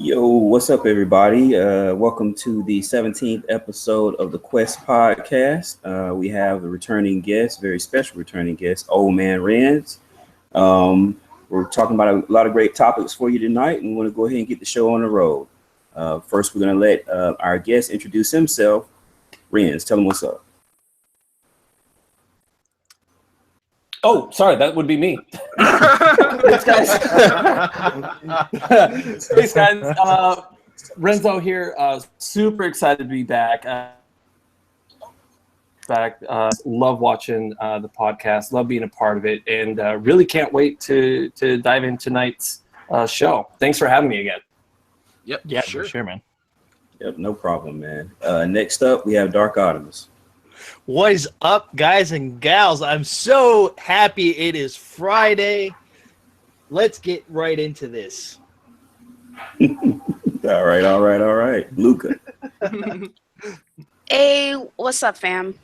Yo, what's up, everybody? Welcome to the 17th episode of the Quest podcast. We have a returning guest, very special returning guest, OldmanRenz. We're talking about a lot of great topics for you tonight, and we want to go ahead and get the show on the road. First, we're going to let our guest introduce himself. Renz, tell him what's up. Oh, sorry, that would be me. Thanks, guys. Thanks, guys. Renzo here. Super excited to be back. Love watching the podcast. Love being a part of it, and really can't wait to dive into tonight's show. Thanks for having me again. Yep. Yeah, sure, man. Yep, no problem, man. Next up, we have Dark Optimus. What is up, guys and gals? I'm so happy it is Friday. Let's get right into this. All right. Luca. Hey, what's up, fam?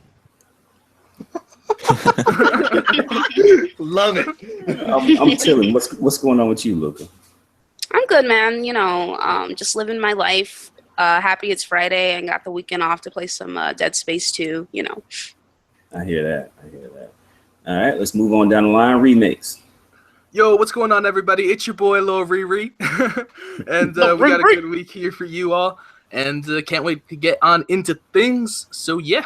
Love it. I'm chilling. What's going on with you, Luca? I'm good, man. Just living my life. Happy it's Friday and got the weekend off to play some Dead Space 2, I hear that. All right, let's move on down the line. Remix. Yo, what's going on, everybody? It's your boy, Lil Riri. And we got a good week here for you all. And can't wait to get on into things. So, yeah.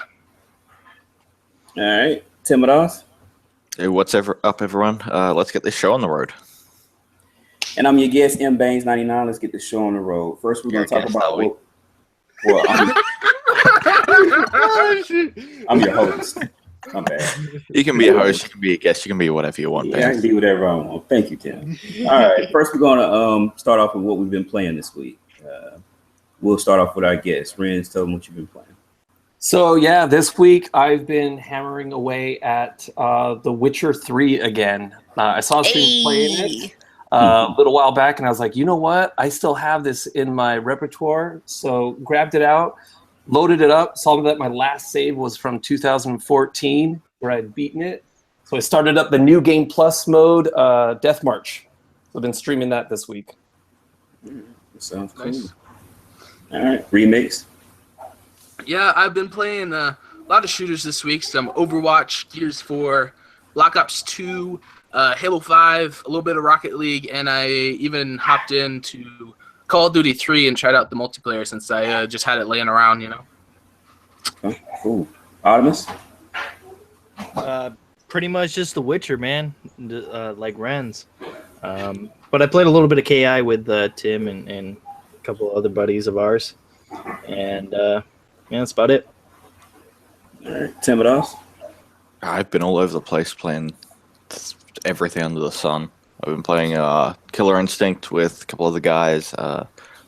All right, Timodos. Hey, what's up, everyone? Let's get this show on the road. And I'm your guest, M Baines 99. Let's get the show on the road. First, we're going to talk about I'm your host. My bad. You can be a host, you can be a guest, you can be whatever you want. Yeah, I can be whatever I want. Thank you, Tim. All right, first we're going to start off with what we've been playing this week. We'll start off with our guest. Renz, tell them what you've been playing. So yeah, this week I've been hammering away at The Witcher 3 again. I saw a stream playing it a little while back, and I was like, you know what? I still have this in my repertoire, so grabbed it out, loaded it up, saw that my last save was from 2014, where I'd beaten it. So I started up the New Game Plus mode, Death March. So I've been streaming that this week. Sounds cool. Nice. All right, Remix. Yeah, I've been playing a lot of shooters this week. Some Overwatch, Gears 4, Black Ops 2, Halo 5, a little bit of Rocket League, and I even hopped into Call of Duty 3 and tried out the multiplayer since I just had it laying around, Okay, cool. Optimus. Pretty much just The Witcher, man. Like Renz. But I played a little bit of KI with Tim and a couple other buddies of ours. And that's about it. All right, Timodos. I've been all over the place playing everything under the sun. I've been playing Killer Instinct with a couple other guys,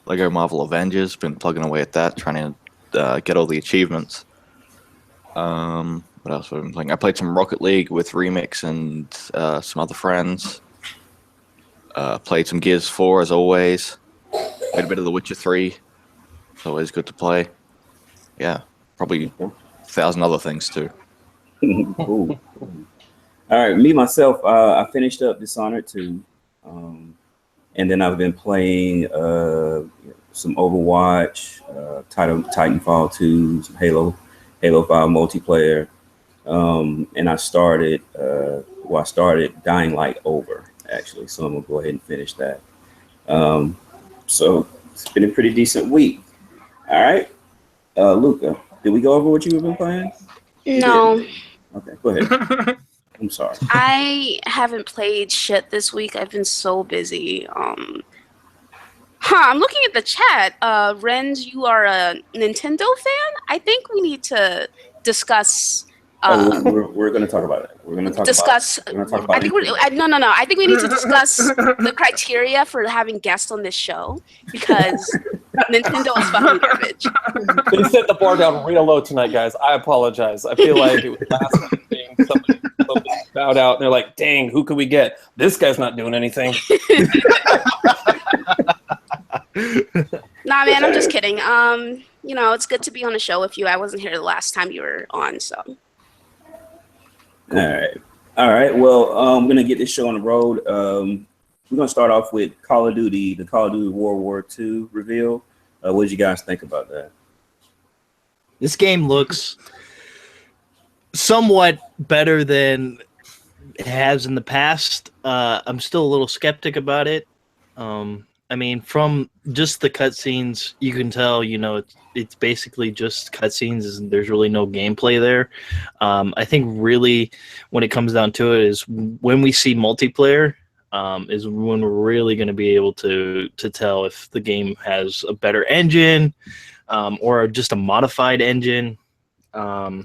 Lego Marvel Avengers, been plugging away at that, trying to get all the achievements. What else have I been playing? I played some Rocket League with Remix and some other friends. Played some Gears 4 as always. Played a bit of The Witcher 3. It's always good to play. Yeah, probably 1,000 other things too. Cool. All right, me myself, I finished up Dishonored 2, and then I've been playing some Overwatch, Titanfall 2, some Halo 5 multiplayer, and I started Dying Light over actually, so I'm gonna go ahead and finish that. So it's been a pretty decent week. All right, Luca, did we go over what you've been playing? No. Okay, go ahead. I'm sorry. I haven't played shit this week. I've been so busy. I'm looking at the chat. Renz, you are a Nintendo fan? I think we need to discuss. We're going to talk about it. We're going to talk discuss. About it. We're going to talk about I think no. I think we need to discuss the criteria for having guests on this show because Nintendo is fucking garbage. They set the bar down real low tonight, guys. I apologize. I feel like it was last thing. Somebody bowed out, and they're like, "Dang, who could we get? This guy's not doing anything." Nah, man, I'm just kidding. It's good to be on a show with you. I wasn't here the last time you were on, so. All right. Well, I'm gonna get this show on the road. we're gonna start off with Call of Duty, the Call of Duty World War II reveal. What did you guys think about that? This game looks somewhat better than it has in the past. I'm still a little skeptic about it. I mean, from just the cutscenes, you can tell, it's basically just cutscenes, and there's really no gameplay there. I think really when it comes down to it is when we see multiplayer is when we're really going to be able to tell if the game has a better engine or just a modified engine. We're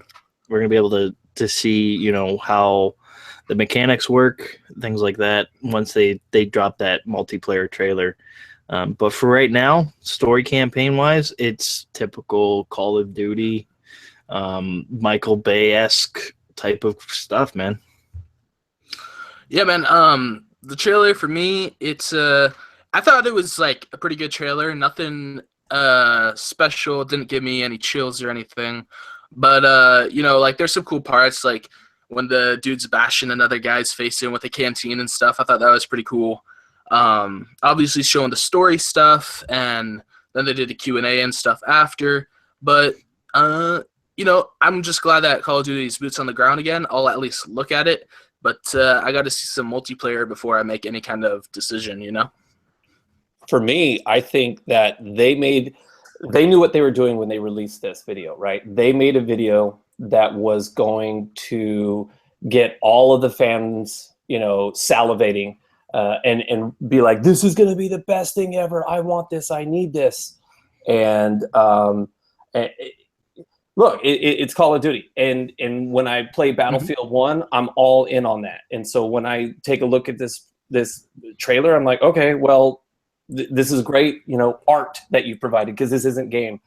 going to be able to see, how the mechanics work, things like that, once they drop that multiplayer trailer. But for right now, story campaign wise, it's typical Call of Duty, Michael Bay-esque type of stuff, man. Yeah, man. The trailer for me, it's I thought it was like a pretty good trailer. Nothing special. Didn't give me any chills or anything. But like there's some cool parts, like when the dude's bashing another guy's face in with a canteen and stuff. I thought that was pretty cool. Obviously showing the story stuff, and then they did the Q&A and stuff after. But I'm just glad that Call of Duty's boots on the ground again. I'll at least look at it, but I got to see some multiplayer before I make any kind of decision. For me, I think that they knew what they were doing when they released this video, right? They made a video that was going to get all of the fans, salivating and be like, this is going to be the best thing ever. I want this. I need this. And look, it's Call of Duty. And when I play Battlefield 1, I'm all in on that. And so when I take a look at this trailer, I'm like, okay, well, this is great, art that you provided, because this isn't game.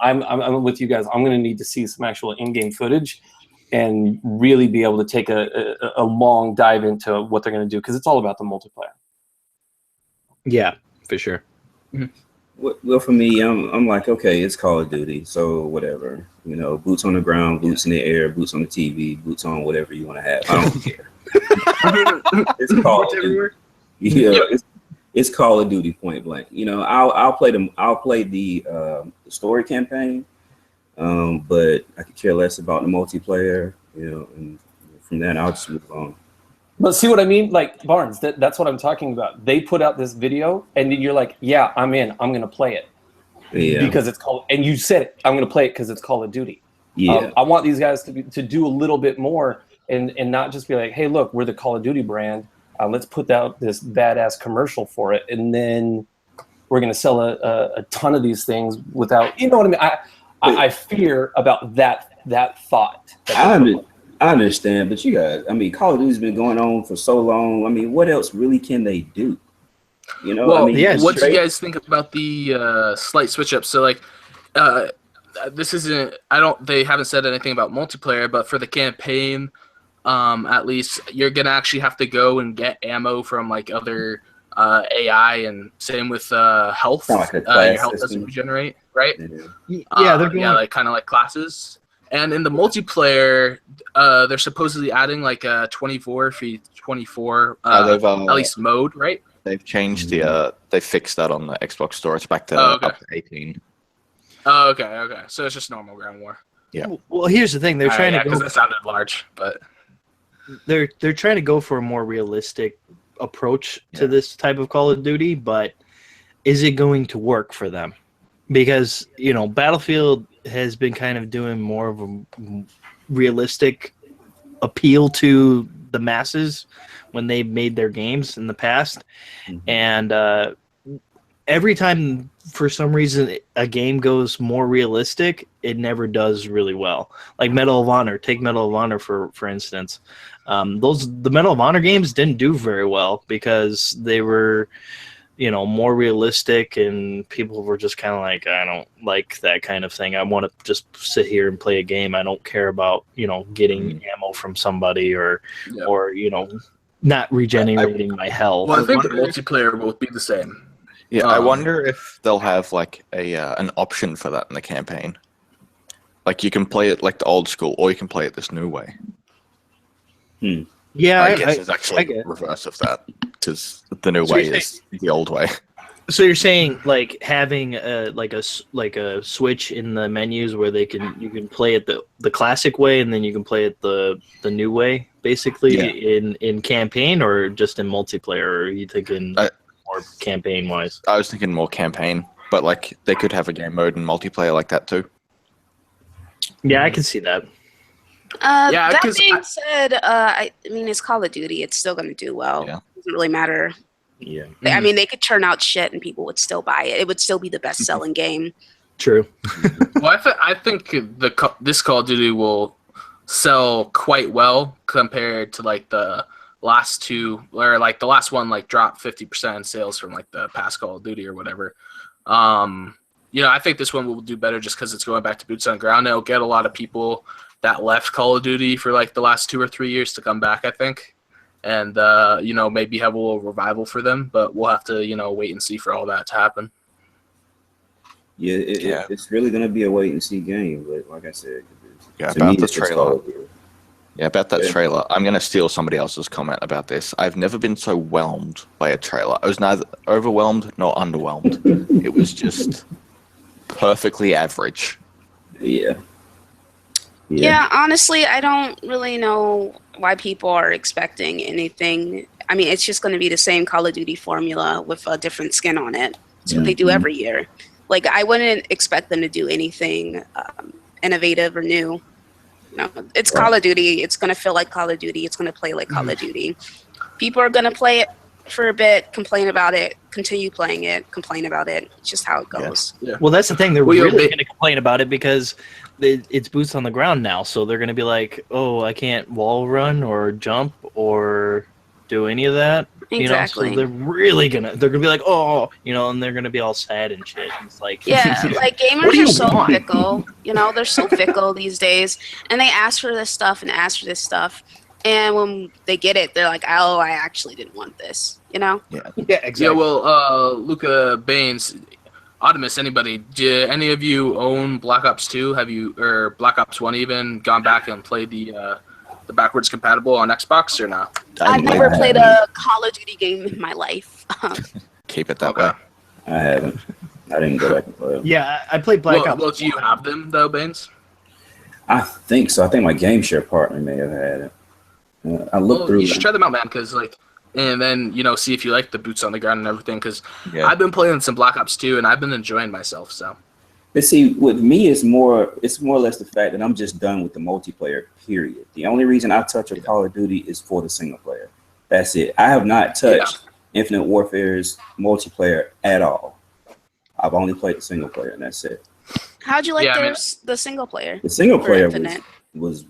I'm with you guys. I'm going to need to see some actual in-game footage and really be able to take a long dive into what they're going to do, because it's all about the multiplayer. Yeah, for sure. Well, for me, I'm like, okay, it's Call of Duty, so whatever. Boots on the ground, boots in the air, boots on the TV, boots on whatever you want to have. I don't care. It's Call of Duty. Yeah, it's Call of Duty point blank. I'll play the story campaign, but I could care less about the multiplayer. And from that, I'll just move on. But see what I mean? Like, Barnes, that's what I'm talking about. They put out this video, and you're like, yeah, I'm in. I'm going to play it. Yeah. Because it's called, and you said it, I'm going to play it because it's Call of Duty. Yeah. I want these guys to do a little bit more and not just be like, hey, look, we're the Call of Duty brand. Let's put out this badass commercial for it, and then we're going to sell a ton of these things without, you know what I mean? I fear about that thought. I understand, but you guys, Call of Duty's been going on for so long. What else really can they do? Well, what do you guys think about the slight switch up? So, like, this isn't. They haven't said anything about multiplayer, but for the campaign, at least you're gonna actually have to go and get ammo from like other AI, and same with health. Like your health doesn't regenerate, right? Yeah, they're going like kind of like classes. And in the multiplayer, they're supposedly adding like a 24 at least mode, right? They've changed they fixed that on the Xbox store. It's back to up to 18. Oh, okay. So it's just normal ground war. Yeah. Well, here's the thing. They're trying to go. Because it sounded large, but they're trying to go for a more realistic approach to this type of Call of Duty, but is it going to work for them? Because Battlefield has been kind of doing more of a realistic appeal to the masses when they made their games in the past. And every time, for some reason, a game goes more realistic, it never does really well. Like Medal of Honor. Take Medal of Honor, for instance. The Medal of Honor games didn't do very well because they were more realistic, and people were just kind of like, I don't like that kind of thing. I want to just sit here and play a game. I don't care about, getting ammo from somebody or not regenerating my health. Well, I think the multiplayer will be the same. Yeah, I wonder if they'll have like an option for that in the campaign. Like you can play it like the old school, or you can play it this new way. Yeah, I guess it's I actually get it. reverse of that because the new So way you're is the old way. So you're saying like having like a switch in the menus where you can play it the classic way and then you can play it the new way, basically in campaign or just in multiplayer? Or are you thinking more campaign wise? I was thinking more campaign, but like they could have a game mode and multiplayer like that too. Yeah, I can see that. Yeah, that 'cause being said, I mean, it's Call of Duty. It's still going to do well. Yeah. It doesn't really matter. Yeah, I mean, they could turn out shit and people would still buy it. It would still be the best-selling game. true. Well, I think this Call of Duty will sell quite well compared to like the last two, or like the last one like dropped 50% in sales from like the past Call of Duty or whatever. I think this one will do better just because it's going back to boots on the ground. It'll get a lot of people that left Call of Duty for like the last 2 or 3 years to come back, I think. And, maybe have a little revival for them, but we'll have to, wait and see for all that to happen. Yeah, it's really going to be a wait and see game. But like I said, About the trailer. Yeah, about that trailer. I'm going to steal somebody else's comment about this. I've never been so whelmed by a trailer. I was neither overwhelmed nor underwhelmed. It was just perfectly average. Yeah, honestly, I don't really know why people are expecting anything. I mean, it's just going to be the same Call of Duty formula with a different skin on it. It's what they do every year. Like, I wouldn't expect them to do anything innovative or new. No, it's Call of Duty. It's going to feel like Call of Duty. It's going to play like Call of Duty. People are going to play it for a bit, complain about it, continue playing it, complain about it. It's just how it goes. Yeah. Well, that's the thing. They're really going to complain about it because it's boots on the ground now. So they're going to be like, oh, I can't wall run or jump or do any of that. Exactly. So they're gonna be like, oh, and they're gonna be all sad and shit. It's like, yeah, like gamers are so fickle. They're so fickle these days, and they ask for this stuff and ask for this stuff, and when they get it, they're like, oh, I actually didn't want this. Yeah, exactly. Yeah, well, Luca Baines, Optimus, anybody, do any of you own Black Ops 2? Have you, or Black Ops 1 even, gone back and played the backwards compatible on Xbox or not? I've never played a Call of Duty game in my life. Keep it that way. I haven't. I didn't go back and play them. Yeah, I played Black Ops. Well, do you have them though, Baines? I think so. I think my game share partner may have had it. I looked through. You should try them out, man, because and then see if you like the boots on the ground and everything. Because I've been playing some Black Ops 2 and I've been enjoying myself. So. But see, with me, it's more or less the fact that I'm just done with the multiplayer, period. The only reason I touch a Call of Duty is for the single player. That's it. I have not touched Infinite Warfare's multiplayer at all. I've only played the single player, and that's it. How'd you like the single player? The single player Infinite? was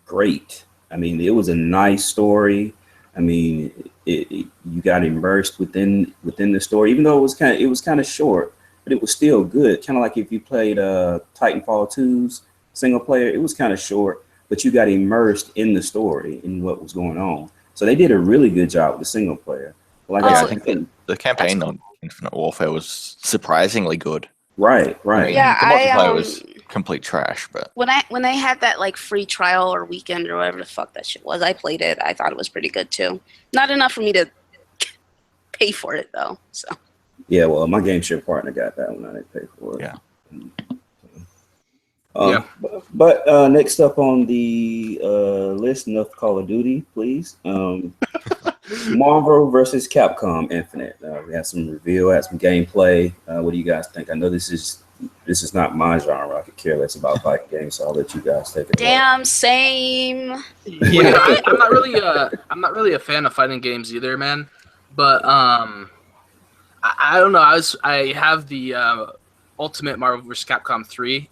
great. I mean, it was a nice story. I mean, you got immersed within the story, even though it was kind of short. But it was still good. Kind of like if you played Titanfall 2's single player, it was kind of short, but you got immersed in the story and what was going on. So they did a really good job with the single player. Like I think the campaign on Infinite Warfare was surprisingly good. Right. Yeah, the multiplayer was complete trash, but when they had that like free trial or weekend or whatever the fuck that shit was, I played it. I thought it was pretty good too. Not enough for me to pay for it though. So. Yeah, well, my game share partner got that one. I didn't pay for it. Yeah. But next up on the list, enough Call of Duty, please. Marvel versus Capcom Infinite. We had some reveal, had some gameplay. What do you guys think? I know this is not my genre. I could care less about fighting games, so I'll let you guys take it. Damn, same. Yeah, I'm not really a fan of fighting games either, man. But I don't know. I have the Ultimate Marvel vs. Capcom 3,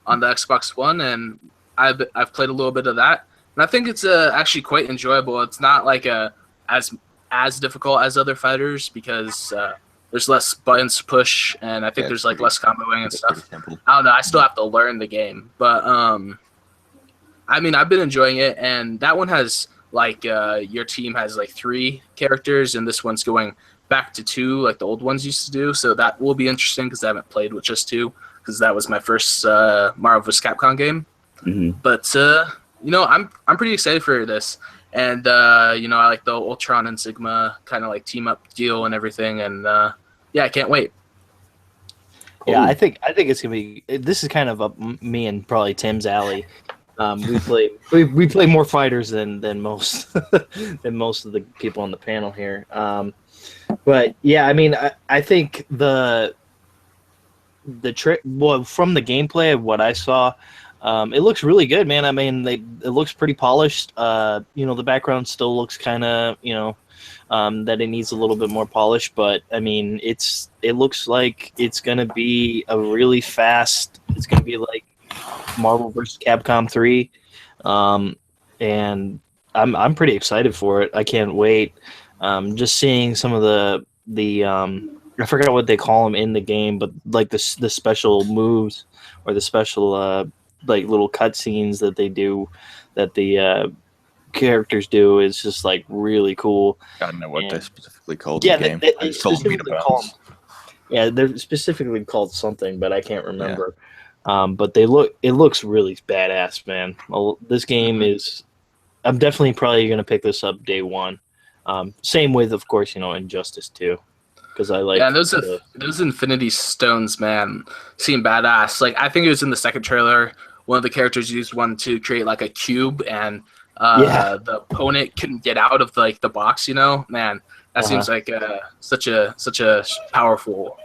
on the Xbox One, and I've played a little bit of that, and I think it's actually quite enjoyable. It's not like as difficult as other fighters because there's less buttons to push, and I think there's like less comboing and stuff. I don't know. I still have to learn the game, but I mean, I've been enjoying it, and that one has like your team has like 3 characters, and this one's going back to 2 like the old ones used to do, so that will be interesting because I haven't played with just 2 because that was my first Marvel vs. Capcom game. But I'm pretty excited for this, and I like the Ultron and Sigma kind of like team up deal and everything, and yeah, I can't wait. Yeah, I think it's gonna be. This is kind of up me and probably Tim's alley. We play more fighters than most than most of the people on the panel here. But yeah, I mean, I think the trick. Well, from the gameplay of what I saw, it looks really good, man. I mean, it looks pretty polished. The background still looks kind of, that it needs a little bit more polish. But I mean, it looks like it's gonna be a really fast. It's gonna be like Marvel vs. Capcom 3, and I'm pretty excited for it. I can't wait. Just seeing some of the I forgot what they call them in the game, but like the special moves or the special like little cutscenes that they do, that the characters do, is just like really cool. I don't know what they're specifically called. Yeah, in the game. they specifically call them. Yeah, they're specifically called something, but I can't remember. Yeah. But it looks really badass, man. This game is. I'm definitely probably gonna pick this up day one. Same with, of course, Injustice 2. Because I like those Infinity Stones, man, seem badass. Like, I think it was in the second trailer. One of the characters used one to create like a cube, and the opponent couldn't get out of like the box. Man, that seems like such a powerful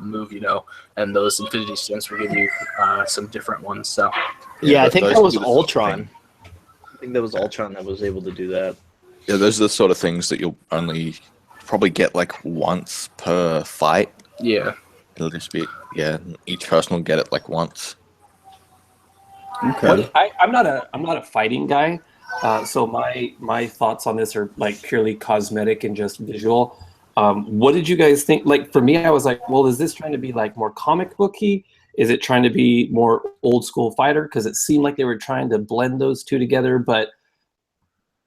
move. And those Infinity Stones will give you some different ones. So yeah, I think that was Ultron. I think that was Ultron that was able to do that. Yeah, those are the sort of things that you'll only probably get like once per fight. Yeah. It'll just be, each person will get it like once. Okay. I'm not a fighting guy, so my thoughts on this are like purely cosmetic and just visual. What did you guys think? Like, for me, I was like, well, is this trying to be like more comic booky? Is it trying to be more old school fighter? Because it seemed like they were trying to blend those two together, but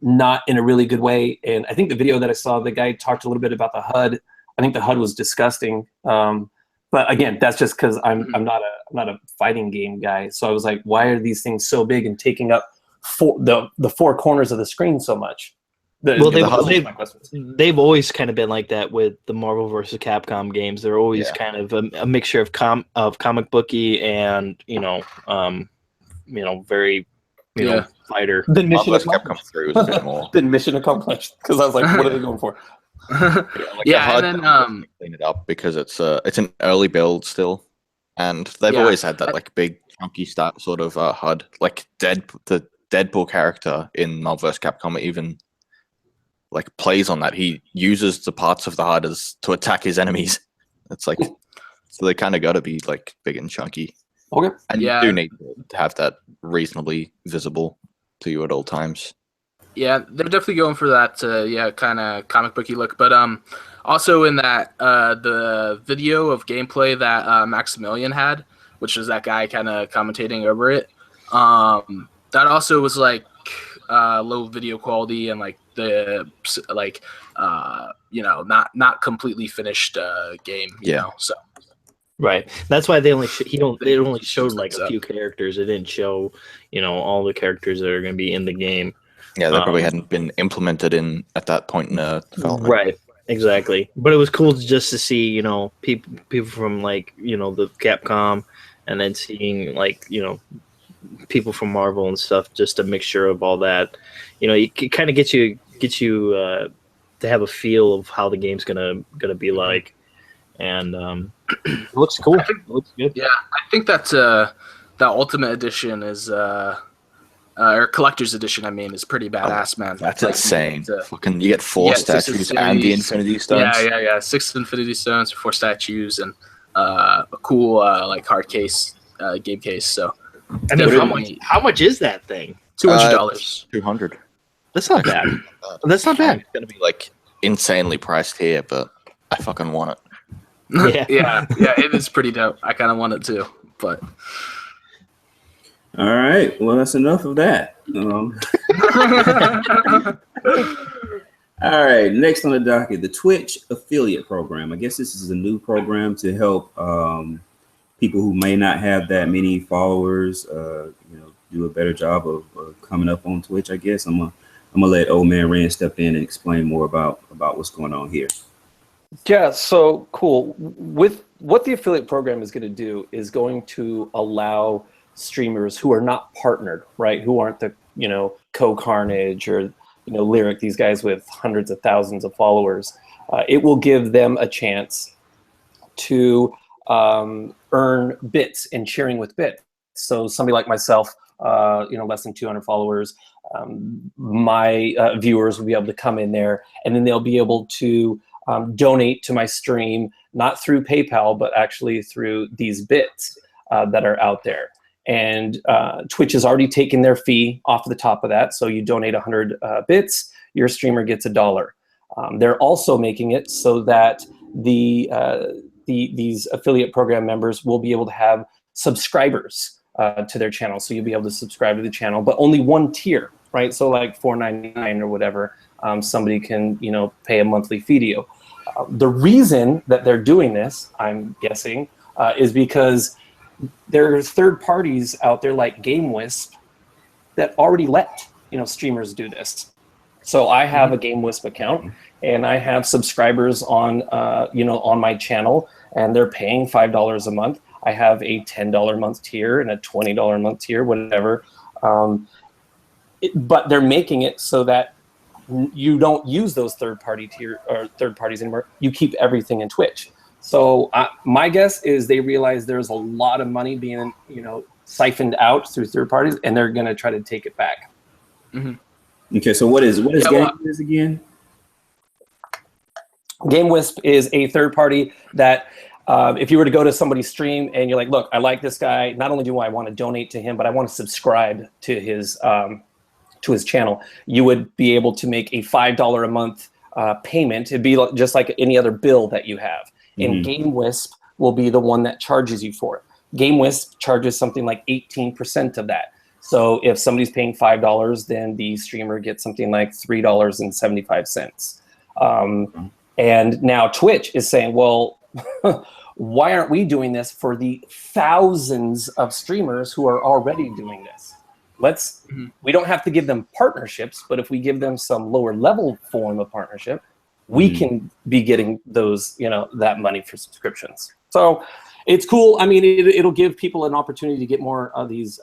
not in a really good way. And I think the video that I saw, the guy talked a little bit about the HUD. I think the HUD was disgusting. But again, that's just because I'm not a fighting game guy. So I was like, why are these things so big and taking up the four corners of the screen so much? They've always kind of been like that with the Marvel vs. Capcom games. They're always kind of a mixture of comic booky and very fighter. Then Mission Capcom 3 was a bit more. Then Mission accomplished, because I was like, what are they going for? And then clean it up because it's an early build still, and they've always had that like big chunky start sort of HUD. Like the Deadpool character in Marvel vs. Capcom even like plays on that. He uses the parts of the HUD to attack his enemies. It's like so they kind of got to be like big and chunky. Okay. And you do need to have that reasonably visible to you at all times. Yeah, they're definitely going for that, kind of comic booky look. But also in that the video of gameplay that Maximilian had, which was that guy kind of commentating over it, that also was like low video quality and like the not completely finished game. You know, so. Right. That's why they only showed like a few characters. It didn't show, all the characters that are going to be in the game. Yeah, they probably hadn't been implemented at that point in development. Right. Exactly. But it was cool just to see, people from like, the Capcom, and then seeing like, people from Marvel and stuff. Just a mixture of all that. It kind of gets you to have a feel of how the game's gonna be like. And it looks cool. It looks good. Yeah, I think that's the Ultimate Edition is or Collector's Edition. I mean, is pretty badass, man. That's like, insane. Fucking, you get 4 statues and the Infinity Stones. Yeah. 6 Infinity Stones, 4 statues, and a cool like hard case, game case. So, I mean, how much is that thing? $200. $200. That's not bad. That's not bad. It's gonna be like insanely priced here, but I fucking want it. Yeah, it is pretty dope. I kind of want it too, but all right. Well, that's enough of that. All right. Next on the docket, the Twitch affiliate program. I guess this is a new program to help people who may not have that many followers, do a better job of coming up on Twitch. I guess I'm gonna let OldmanRenz step in and explain more about what's going on here. Yeah, so cool. With what the affiliate program is going to do is going to allow streamers who are not partnered, right, who aren't the Co-Carnage or Lyric, these guys with hundreds of thousands of followers. It will give them a chance to earn bits in sharing with bits. So somebody like myself, less than 200 followers, my viewers will be able to come in there, and then they'll be able to donate to my stream, not through PayPal, but actually through these bits that are out there. And Twitch has already taken their fee off the top of that. So you donate 100 bits, your streamer gets $1. They're also making it so that these affiliate program members will be able to have subscribers to their channel. So you'll be able to subscribe to the channel, but only one tier, right? So like $4.99 or whatever, somebody can pay a monthly fee to you. The reason that they're doing this, I'm guessing, is because there are third parties out there like GameWisp that already let streamers do this. So I have a GameWisp account, and I have subscribers on on my channel, and they're paying $5 a month. I have a $10 a month tier and a $20 a month tier, whatever. But they're making it so that you don't use those third parties anymore. You keep everything in Twitch. So my guess is they realize there's a lot of money being siphoned out through third parties, and they're going to try to take it back. Okay, so what is GameWisp again? GameWisp is a third party that if you were to go to somebody's stream and you're like, look, I like this guy. Not only do I want to donate to him, but I want to subscribe to his channel. You would be able to make a $5 a month payment. It'd be just like any other bill that you have. And GameWisp will be the one that charges you for it. GameWisp charges something like 18% of that. So if somebody's paying $5, then the streamer gets something like $3.75. And now Twitch is saying, well, why aren't we doing this for the thousands of streamers who are already doing this? We don't have to give them partnerships, but if we give them some lower level form of partnership, we can be getting those, that money for subscriptions. So it's cool. I mean, it'll give people an opportunity to get more of these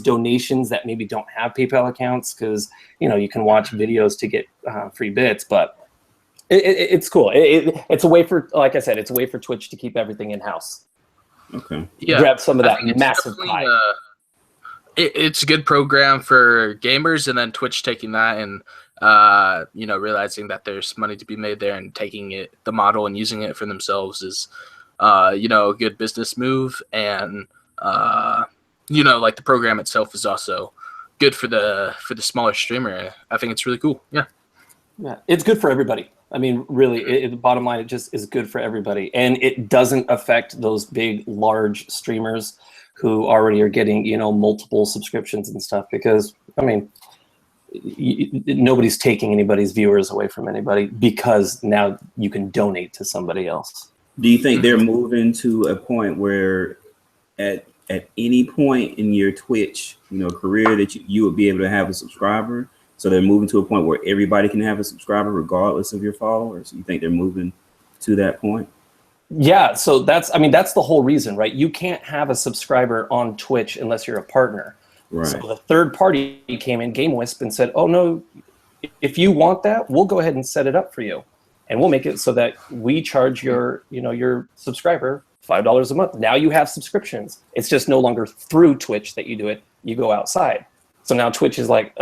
donations that maybe don't have PayPal accounts, because you can watch videos to get free bits. But it's cool. It's a way for, like I said, it's a way for Twitch to keep everything in house. Okay. Yeah. Grab some of that massive pie. It's a good program for gamers, and then Twitch taking that and realizing that there's money to be made there and taking the model and using it for themselves is a good business move. And like the program itself is also good for the smaller streamer. I think it's really cool. Yeah, it's good for everybody. I mean, really, the bottom line, it just is good for everybody, and it doesn't affect those big, large streamers who already are getting multiple subscriptions and stuff, because I mean, nobody's taking anybody's viewers away from anybody, because now you can donate to somebody else. Do you think they're moving to a point where at any point in your Twitch career that you would be able to have a subscriber? So they're moving to a point where everybody can have a subscriber regardless of your followers. You think they're moving to that point? Yeah, so that's the whole reason, right? You can't have a subscriber on Twitch unless you're a partner. Right. So the third party came in, GameWisp, and said, oh no, if you want that, we'll go ahead and set it up for you. And we'll make it so that we charge your subscriber $5 a month. Now you have subscriptions. It's just no longer through Twitch that you do it. You go outside. So now Twitch is like,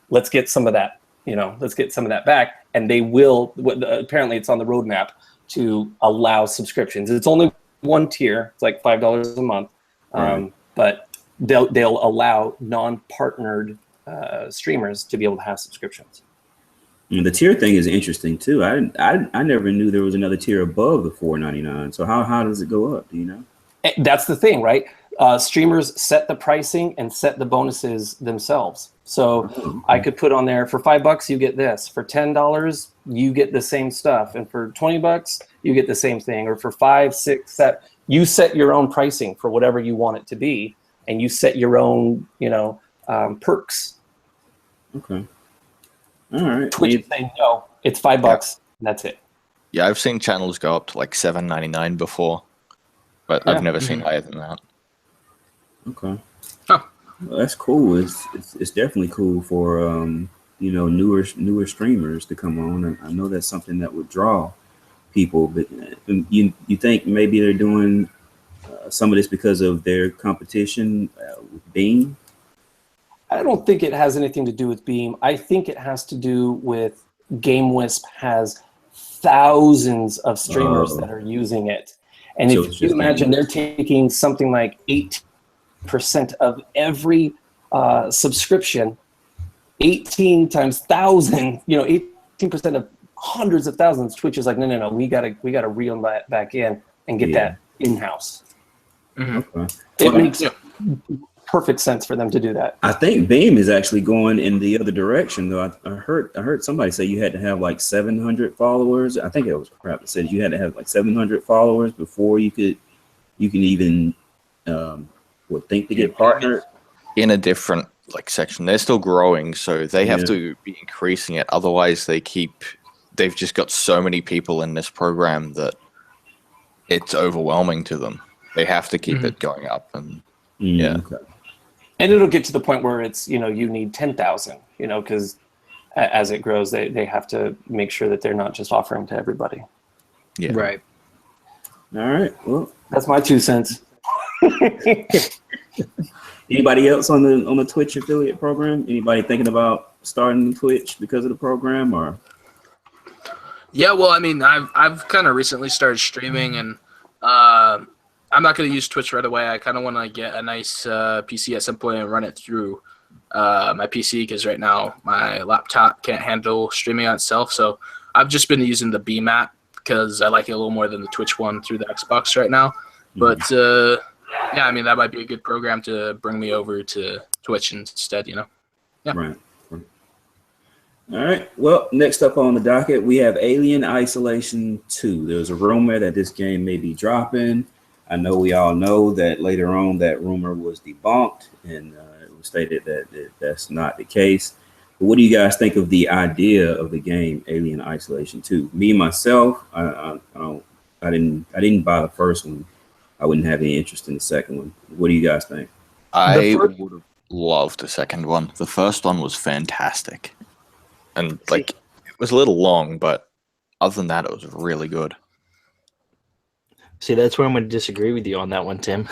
let's get some of that, let's get some of that back. And they will, apparently it's on the roadmap to allow subscriptions. It's only one tier. It's like $5 a month. Right. But they'll allow non-partnered streamers to be able to have subscriptions. And the tier thing is interesting too. I never knew there was another tier above the $4.99. So how does it go up? Do you know? That's the thing, right? Streamers set the pricing and set the bonuses themselves. So I could put on there, for $5 you get this, for $10 you get the same stuff, and for $20 you get the same thing, or for $5, $6, $7. You set your own pricing for whatever you want it to be, and you set your own, perks. Okay. All right. Twitch is saying no, it's $5, and that's it. Yeah, I've seen channels go up to like $7.99 before, but I've never seen higher than that. Okay. Huh. Well, that's cool. It's definitely cool for newer streamers to come on. And I know that's something that would draw people. But you think maybe they're doing some of this because of their competition with Beam? I don't think it has anything to do with Beam. I think it has to do with GameWisp has thousands of streamers that are using it. And So if you imagine they're taking something like 8% of every subscription, 18 times 1,000, 18% of hundreds of thousands. Twitch is like, no, we gotta reel that back in and get that in-house. Okay. It makes perfect sense for them to do that. I think Beam is actually going in the other direction, though. I heard somebody say you had to have like 700 followers. I think it was Crap that said you had to have like 700 followers before you can even think to get partnered. In a different section, they're still growing, so they have to be increasing it. Otherwise, they've just got so many people in this program that it's overwhelming to them. They have to keep it going up, and Okay. And it'll get to the point where it's, you need 10,000, because as it grows, they have to make sure that they're not just offering to everybody. Yeah. Right. All right. Well, that's my 2 cents. Anybody else on the Twitch affiliate program? Anybody thinking about starting Twitch because of the program, or? Yeah, well, I mean, I've kind of recently started streaming, and I'm not going to use Twitch right away. I kind of want to get a nice PC at some point and run it through my PC, because right now my laptop can't handle streaming on itself. So I've just been using the Beam app because I like it a little more than the Twitch one through the Xbox right now. But yeah, I mean, that might be a good program to bring me over to Twitch instead, Yeah. Right. All right. Well, next up on the docket, we have Alien Isolation 2. There's a rumor that this game may be dropping. I know we all know that later on that rumor was debunked, and it was stated that that's not the case. But what do you guys think of the idea of the game Alien Isolation 2? Me myself, I didn't buy the first one. I wouldn't have any interest in the second one. What do you guys think? I would have loved the second one. The first one was fantastic, and it was a little long, but other than that, it was really good. See, that's where I'm going to disagree with you on that one, Tim.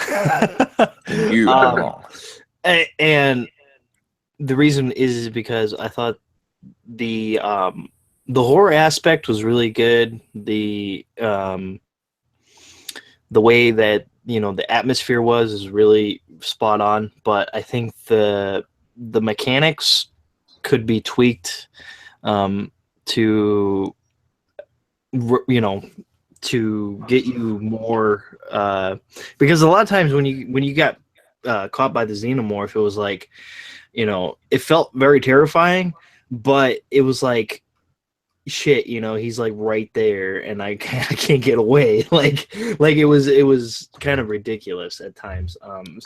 You are wrong. And the reason is because I thought the horror aspect was really good. The way that the atmosphere is really spot on. But I think the mechanics could be tweaked to to get you more, because a lot of times when you got caught by the xenomorph, it was like, it felt very terrifying, but it was like, shit, he's like right there, and I can't get away. Like it was kind of ridiculous at times.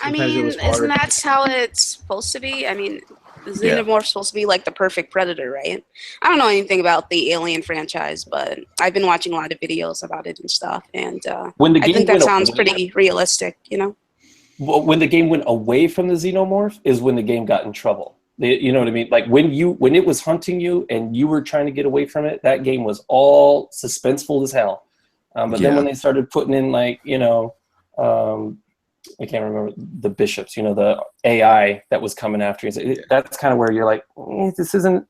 I mean, isn't that how it's supposed to be? I mean, the xenomorph's supposed to be like the perfect predator, right? I don't know anything about the Alien franchise, but I've been watching a lot of videos about it and stuff, and I think that sounds pretty realistic, Well, when the game went away from the xenomorph is when the game got in trouble. You know what I mean? Like when it was hunting you and you were trying to get away from it, that game was all suspenseful as hell. But then when they started putting in I can't remember the bishops, the AI that was coming after you. That's kind of where you're like, this isn't.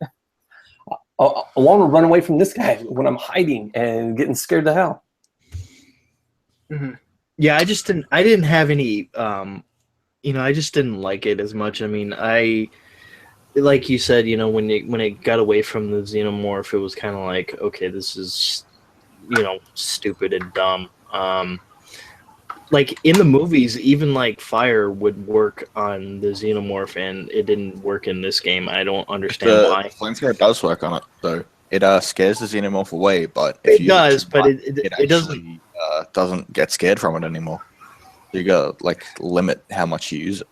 I want to run away from this guy when I'm hiding and getting scared to hell. Mm-hmm. Yeah, I didn't have any. I just didn't like it as much. I mean, like you said, when it got away from the xenomorph, it was kind of like, okay, this is, stupid and dumb. Like in the movies, even like fire would work on the xenomorph, and it didn't work in this game. I don't understand why. Flamethrower does work on it, though. It scares the xenomorph away, but it doesn't get scared from it anymore. You gotta limit how much you use it.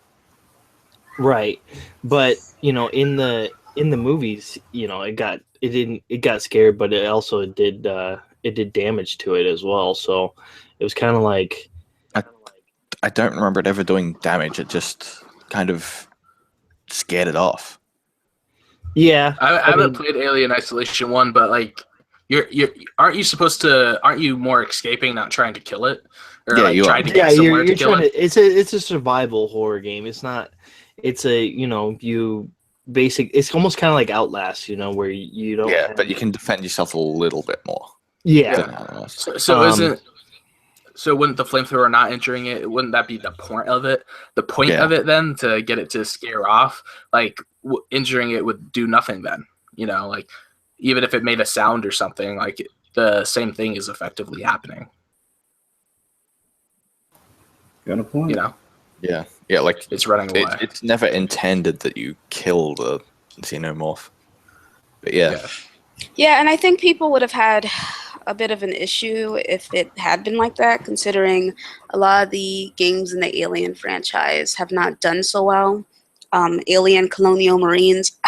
Right, but in the movies, it got scared, but it did damage to it as well. So it was kind of like I don't remember it ever doing damage. It just kind of scared it off. yeah. I haven't played Alien Isolation 1, but like aren't you more escaping, not trying to kill it? Or Yeah, like you are. trying to get somewhere to kill it? It's a survival horror game. It's not. It's a It's almost kind of like Outlast, where you don't. Yeah, but you can defend yourself a little bit more. Yeah. So wouldn't the flamethrower not entering it? Wouldn't that be the point of it? The point of it then to get it to scare off, like injuring it would do nothing. Then like even if it made a sound or something, like the same thing is effectively happening. Got a point. Yeah, like it's running away. It's never intended that you kill the xenomorph. But yeah, and I think people would have had a bit of an issue if it had been like that, considering a lot of the games in the Alien franchise have not done so well. Alien Colonial Marines.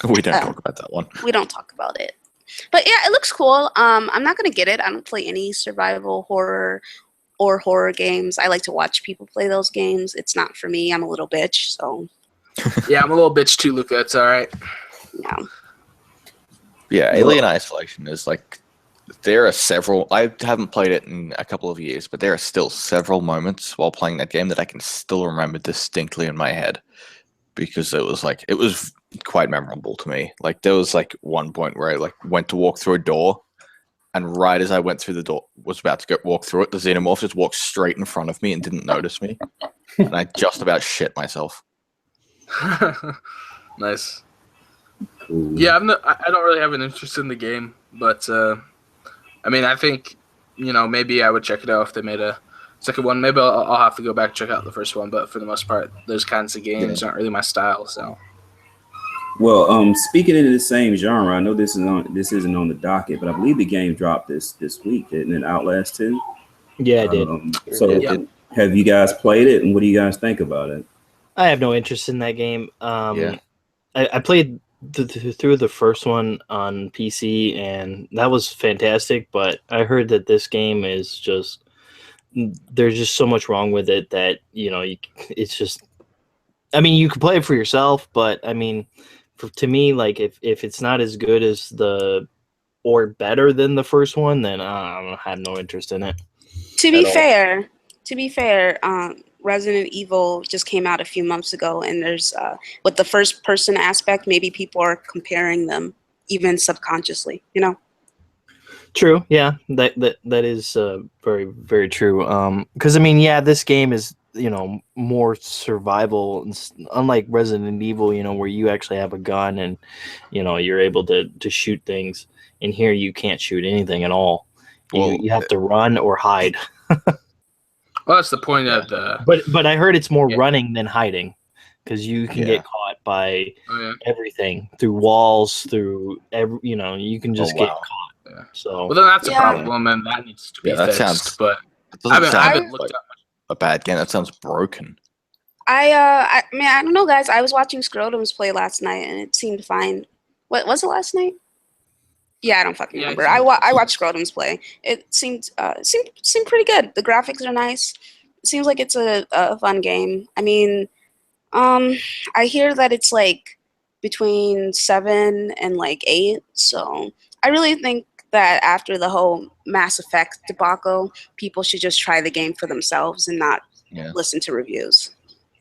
We don't talk about that one. We don't talk about it. But yeah, it looks cool. I'm not going to get it. I don't play any survival horror or horror games. I like to watch people play those games. It's not for me. I'm a little bitch, so. Yeah, I'm a little bitch too, Luca. It's all right. Yeah. Yeah, Alien Isolation is like, there are several, I haven't played it in a couple of years, but there are still several moments while playing that game that I can still remember distinctly in my head, because it was quite memorable to me. Like there was like one point where I like went to walk through a door, and right as I went through the door, was about to walk through it, the xenomorph just walked straight in front of me and didn't notice me, and I just about shit myself. Nice. Cool. Yeah, I don't really have an interest in the game, but I mean, I think maybe I would check it out if they made a second one. Maybe I'll have to go back and check out the first one, but for the most part, those kinds of games aren't really my style. So. Well, speaking into the same genre, I know this isn't on the docket, but I believe the game dropped this week, didn't it? Outlast 2. Yeah, it did. So, have you guys played it, and what do you guys think about it? I have no interest in that game. I played through the first one on PC, and that was fantastic. But I heard that this game is just there's just so much wrong with it that it's just. I mean, you can play it for yourself, but I mean. To me, like if it's not as good as or better than the first one, then I have no interest in it. To be fair, Resident Evil just came out a few months ago, and there's with the first person aspect, maybe people are comparing them even subconsciously. True. Yeah, that is very, very true. Because I mean, this game is more survival, unlike Resident Evil, where you actually have a gun and you're able to shoot things. In here, you can't shoot anything at all. You have to run or hide. Well, that's the point of the. But I heard it's more running than hiding, because you can get caught by everything, through walls, through you can just get caught. Yeah. So well, then that's a problem, and that needs to be fixed. But I haven't looked up a bad game. That sounds broken. I mean, I don't know, guys. I was watching Scrotum's play last night, and it seemed fine. What was it last night? Yeah, I don't fucking remember. I watched Scrotum's play. It seemed pretty good. The graphics are nice. It seems like it's a fun game. I mean, I hear that it's like between 7 and like 8. So I really think that after the whole Mass Effect debacle, people should just try the game for themselves and not listen to reviews.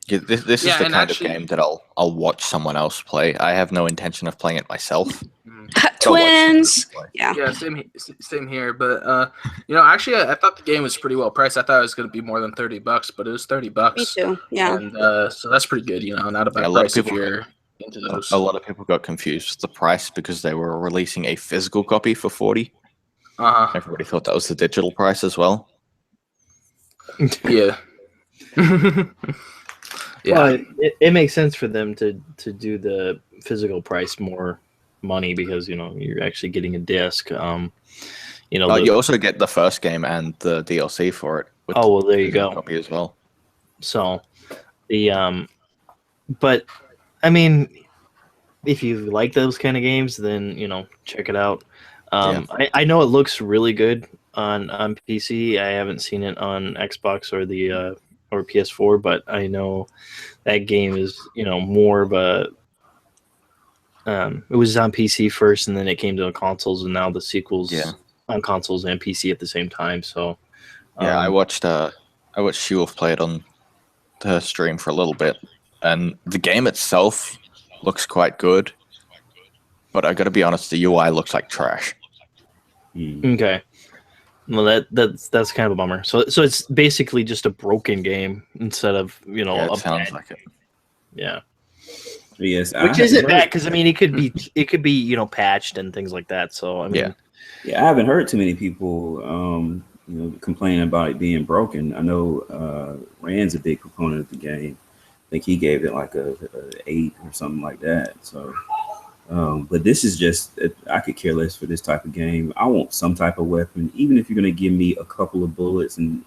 Yeah, this is the kind of game that I'll watch someone else play. I have no intention of playing it myself. Twins. Yeah, same here. But actually, I thought the game was pretty well priced. I thought it was going to be more than $30, but it was $30. Me too. Yeah. And so that's pretty good. Not a bad price if you're into those. A lot of people got confused with the price because they were releasing a physical copy for $40. Everybody thought that was the digital price as well. Yeah. Well, it makes sense for them to do the physical price more money, because you're actually getting a disc. You also get the first game and the DLC for it. Oh well, there you go. Copy as well. So, But I mean, if you like those kind of games, then check it out. I know it looks really good on PC. I haven't seen it on Xbox or the or PS4, but I know that game is more of a. It was on PC first, and then it came to the consoles, and now the sequels on consoles and PC at the same time. So I watched Shiwolf play it on the stream for a little bit, and the game itself looks quite good, but I got to be honest, the UI looks like trash. Okay, well that's kind of a bummer. So it's basically just a broken game instead of it sounds like it. Yeah. Yes, which isn't bad because I mean it could be patched and things like that. So I mean, I haven't heard too many people complaining about it being broken. I know Rand's a big proponent of the game. I think he gave it like a 8 or something like that. So, but this is just I could care less for this type of game. I want some type of weapon, even if you're going to give me a couple of bullets and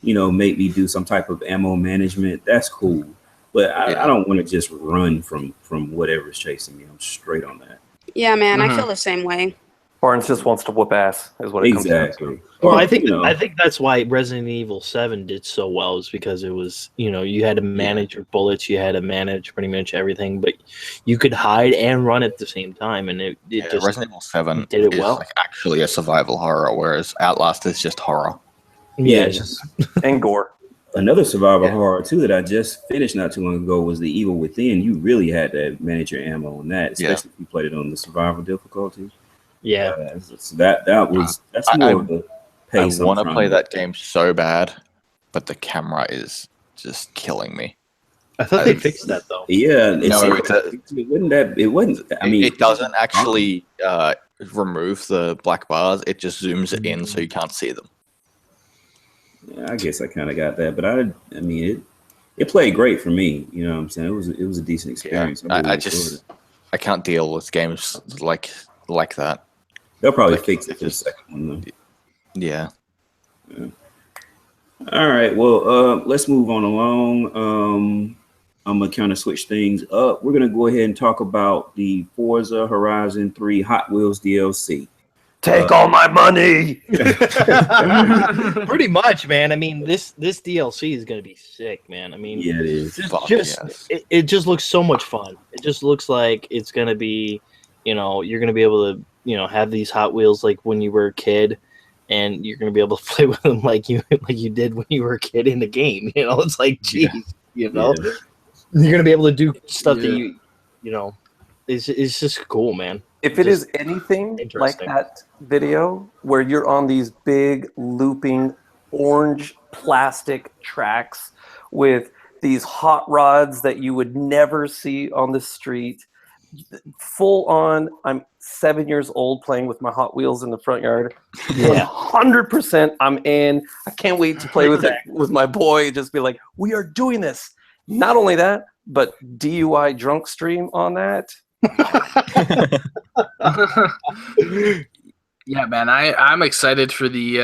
make me do some type of ammo management. That's cool. But I don't want to just run from whatever's chasing me. I'm straight on that. Yeah, man, I feel the same way. Barnes just wants to whoop ass, is what it comes down to. Well, I think that's why Resident Evil 7 did so well, is because it was you had to manage your bullets, you had to manage pretty much everything, but you could hide and run at the same time, and it just Resident Evil 7 did it is well. like actually a survival horror, whereas Outlast is just horror. Yeah, it's just and gore. Another survival horror too that I just finished not too long ago was The Evil Within. You really had to manage your ammo on that, especially if you played it on the survival difficulty. Yeah, so that's more of a pace. I want to play that game so bad, but the camera is just killing me. I thought they fixed that though. Yeah, it wasn't. I mean, it doesn't actually remove the black bars. It just zooms it in so you can't see them. Yeah, I guess I kind of got that, but I mean, it played great for me. You know what I'm saying? It was a decent experience. Yeah, I can't deal with games like that. They'll probably fix it for the second one though. Yeah. All right. Well, let's move on along. I'm gonna kind of switch things up. We're gonna go ahead and talk about the Forza Horizon 3 Hot Wheels DLC. Take all my money. Pretty much, man. I mean, this DLC is gonna be sick, man. I mean, yeah, it is. It just looks so much fun. It just looks like it's gonna be, you're gonna be able to, have these Hot Wheels like when you were a kid, and you're gonna be able to play with them like you did when you were a kid in the game. It's like, geez, you're gonna be able to do stuff that it's just cool, man. If it is anything like that video where you're on these big looping orange plastic tracks with these hot rods that you would never see on the street, full on, I'm 7 years old playing with my Hot Wheels in the front yard. Yeah, 100% I'm in. I can't wait to play with it with my boy. Just be like, we are doing this. Not only that, but DUI drunk stream on that. Yeah, man, I'm excited for the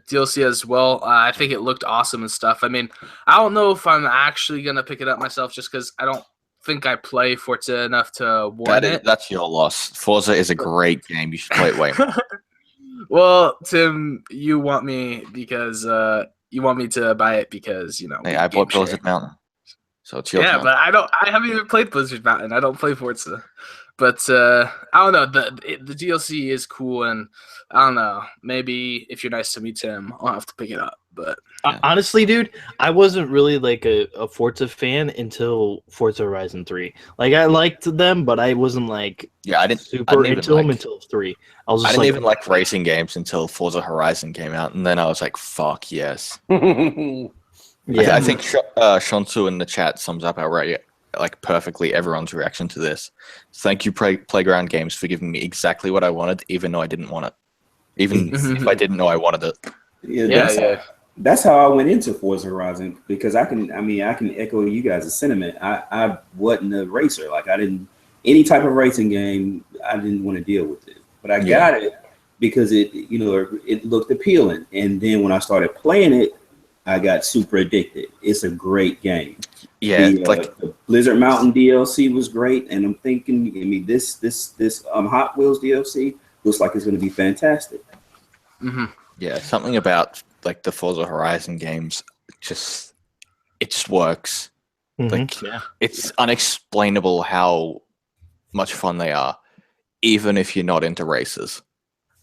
DLC as well. I think it looked awesome and stuff. I mean, I don't know if I'm actually gonna pick it up myself, just because I don't think I play Forza enough to warrant it. That's your loss. Forza is a great game. You should play it way more. Well, Tim, you want me to buy it because Hey, I bought Blizzard Mountain. So it's your turn. but I haven't even played Blizzard Mountain. I don't play Forza. But I don't know. The DLC is cool, and I don't know. Maybe if you're nice to me, Tim, I'll have to pick it up. But honestly, dude, I wasn't really like a Forza fan until Forza Horizon 3. Like, I liked them, but I wasn't like I didn't super into them until 3. I didn't even like racing games until Forza Horizon came out, and then I was like, "Fuck yes." Yeah, I think Shonsu in the chat sums up perfectly everyone's reaction to this. Thank you, Playground Games, for giving me exactly what I wanted, even though I didn't want it. Even if I didn't know I wanted it. That's how I went into Forza Horizon, because I can echo you guys' sentiment. I wasn't a racer. Like, I didn't, any type of racing game, I didn't want to deal with it. But I got it because it looked appealing. And then when I started playing it, I got super addicted. It's a great game. Yeah, The Blizzard Mountain DLC was great, and I'm thinking, I mean, this Hot Wheels DLC looks like it's going to be fantastic. Mm-hmm. Yeah, something about like the Forza Horizon games, it just works. Like it's unexplainable how much fun they are, even if you're not into races.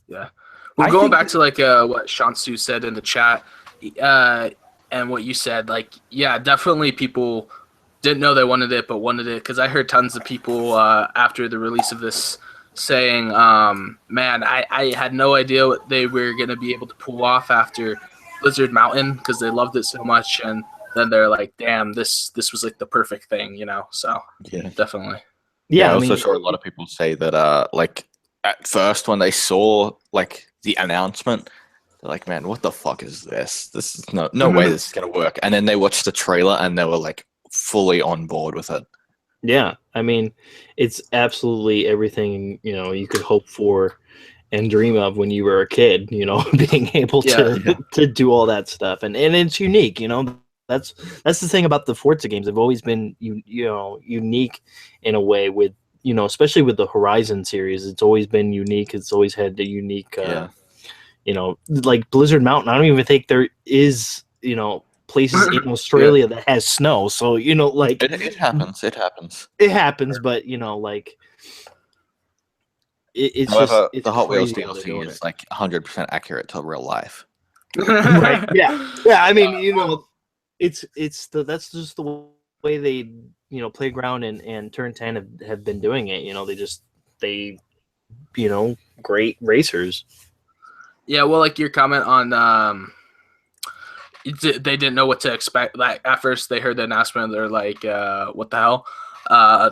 Yeah. Well, going back to like what Shansu said in the chat, and what you said, like, yeah, definitely people didn't know they wanted it, but wanted it, because I heard tons of people after the release of this saying, man, I had no idea what they were going to be able to pull off after Blizzard Mountain, because they loved it so much, and then they're like, damn, this was like the perfect thing, you know? So Yeah, definitely. Yeah, I also saw a lot of people say that like at first when they saw like the announcement, they're like, man, what the fuck is this? This is no way this is gonna work. And then they watched the trailer and they were like fully on board with it. Yeah, I mean, it's absolutely everything, you know, you could hope for and dream of when you were a kid, you know, being able to do all that stuff. And it's unique, you know. That's the thing about the Forza games. They've always been unique in a way, with, you know, especially with the Horizon series. It's always been unique. It's always had the unique you know, like Blizzard Mountain. I don't even think there is, you know, places in Australia that has snow. So, you know, like it happens. It happens. It happens, but you know, like it's However, just the Hot Wheels DLC is like 100% accurate to real life. Right? Yeah. I mean, you know, that's just the way they, you know, Playground and Turn 10 have been doing it. You know, they you know, great racers. Yeah, well, like your comment on they didn't know what to expect. Like at first they heard the announcement, they're like, what the hell?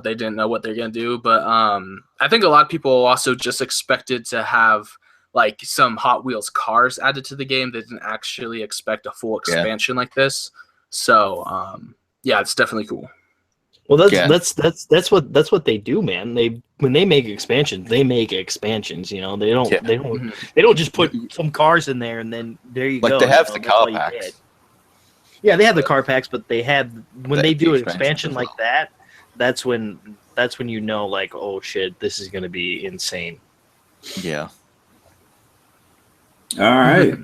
They didn't know what they're gonna do. But I think a lot of people also just expected to have like some Hot Wheels cars added to the game. They didn't actually expect a full expansion like this. So yeah, it's definitely cool. Well, that's what they do, man. When they make expansions, they make expansions. You know, they don't just put some cars in there and then there you go. Like they have the car packs. Yeah, they have the car packs, but they do an expansion like that. That's when you know, like, oh shit, this is gonna be insane. Yeah. All right.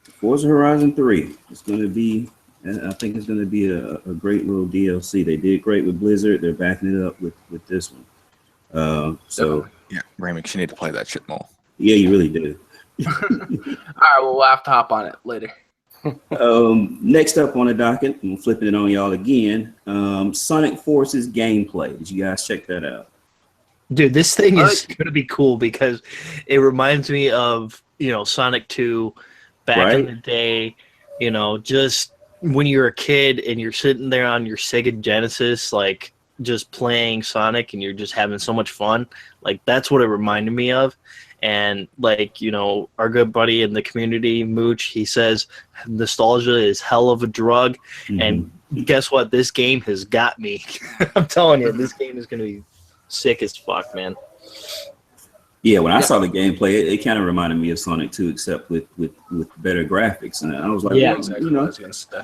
Forza Horizon 3. It's gonna be. I think it's going to be a great little DLC. They did great with Blizzard. They're backing it up with this one. So yeah, Remix, you need to play that shit more. Yeah, you really do. All right, well, we'll have to hop on it later. Next up on the docket, I'm flipping it on y'all again. Sonic Forces gameplay. Did you guys check that out? Dude, this thing is going to be cool because it reminds me of, you know, Sonic 2 back in the day. You know, just when you're a kid and you're sitting there on your Sega Genesis, like just playing Sonic and you're just having so much fun. Like that's what it reminded me of. And like, you know, our good buddy in the community, Mooch, he says nostalgia is hell of a drug. And guess what? This game has got me. I'm telling you, this game is going to be sick as fuck, man. Yeah, when I saw the gameplay, it kind of reminded me of Sonic 2, except with better graphics, and I was like, yeah, well, exactly. You know,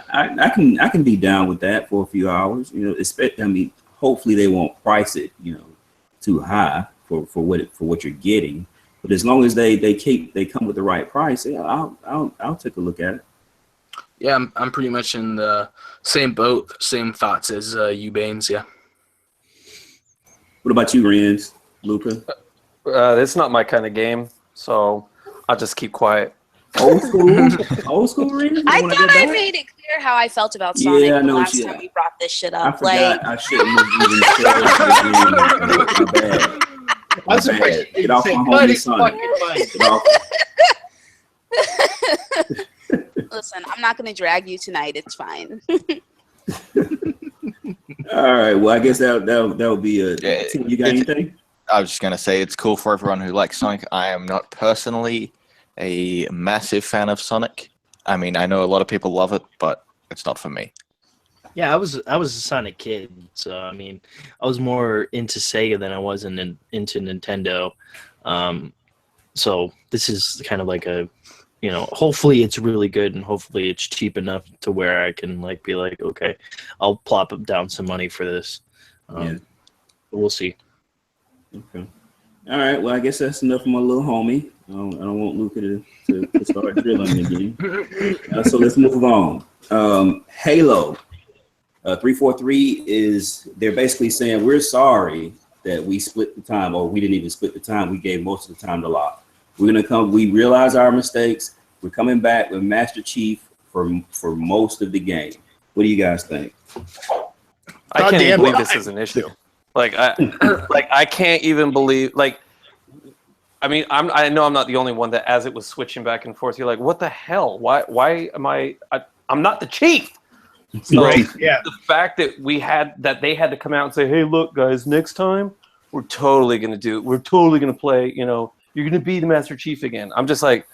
I can be down with that for a few hours. You know, I mean, hopefully they won't price it, you know, too high for what you're getting. But as long as they come with the right price, yeah, I'll take a look at it. Yeah, I'm pretty much in the same boat, same thoughts as you, Baines. Yeah. What about you, Renz, Luca? It's not my kind of game, so I'll just keep quiet. Old school Renz? I thought I made it clear how I felt about Sonic the last time we brought this shit up. I forgot. I shouldn't have even said it. My bad. Get off my homie Sonic. Listen, I'm not going to drag you tonight. It's fine. All right. Well, I guess that'll be a. You got anything? I was just going to say it's cool for everyone who likes Sonic. I am not personally a massive fan of Sonic. I mean, I know a lot of people love it, but it's not for me. Yeah, I was a Sonic kid, so I mean, I was more into Sega than I was into Nintendo. So this is kind of like a hopefully it's really good and hopefully it's cheap enough to where I can like be like, okay, I'll plop down some money for this. But we'll see. Okay. All right. Well, I guess that's enough for my little homie. I don't want Luca to start drilling again. So let's move on. Halo 343 they're basically saying we're sorry that we split the time, or we didn't even split the time. We gave most of the time to Locke. We realize our mistakes. We're coming back with Master Chief for most of the game. What do you guys think? I can't even believe this is an issue. I can't even believe. I know I'm not the only one that, as it was switching back and forth, you're like, what the hell? Why am I'm not the chief. So right. Yeah. The fact that they had to come out and say, hey, look, guys, next time we're totally gonna play. You're gonna be the Master Chief again. I'm just like,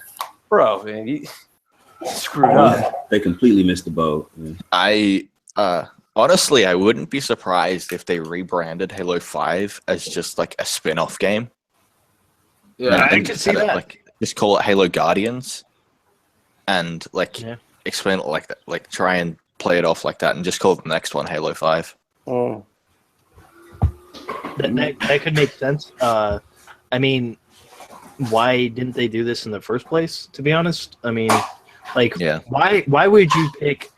bro, man, you screwed up. They completely missed the boat. Honestly, I wouldn't be surprised if they rebranded Halo 5 as just like a spin-off game. Yeah, I can see that. Just call it Halo Guardians, and explain it like that. Like try and play it off like that, and just call the next one Halo 5. Oh, that could make sense. I mean, why didn't they do this in the first place? To be honest, I mean, why would you pick,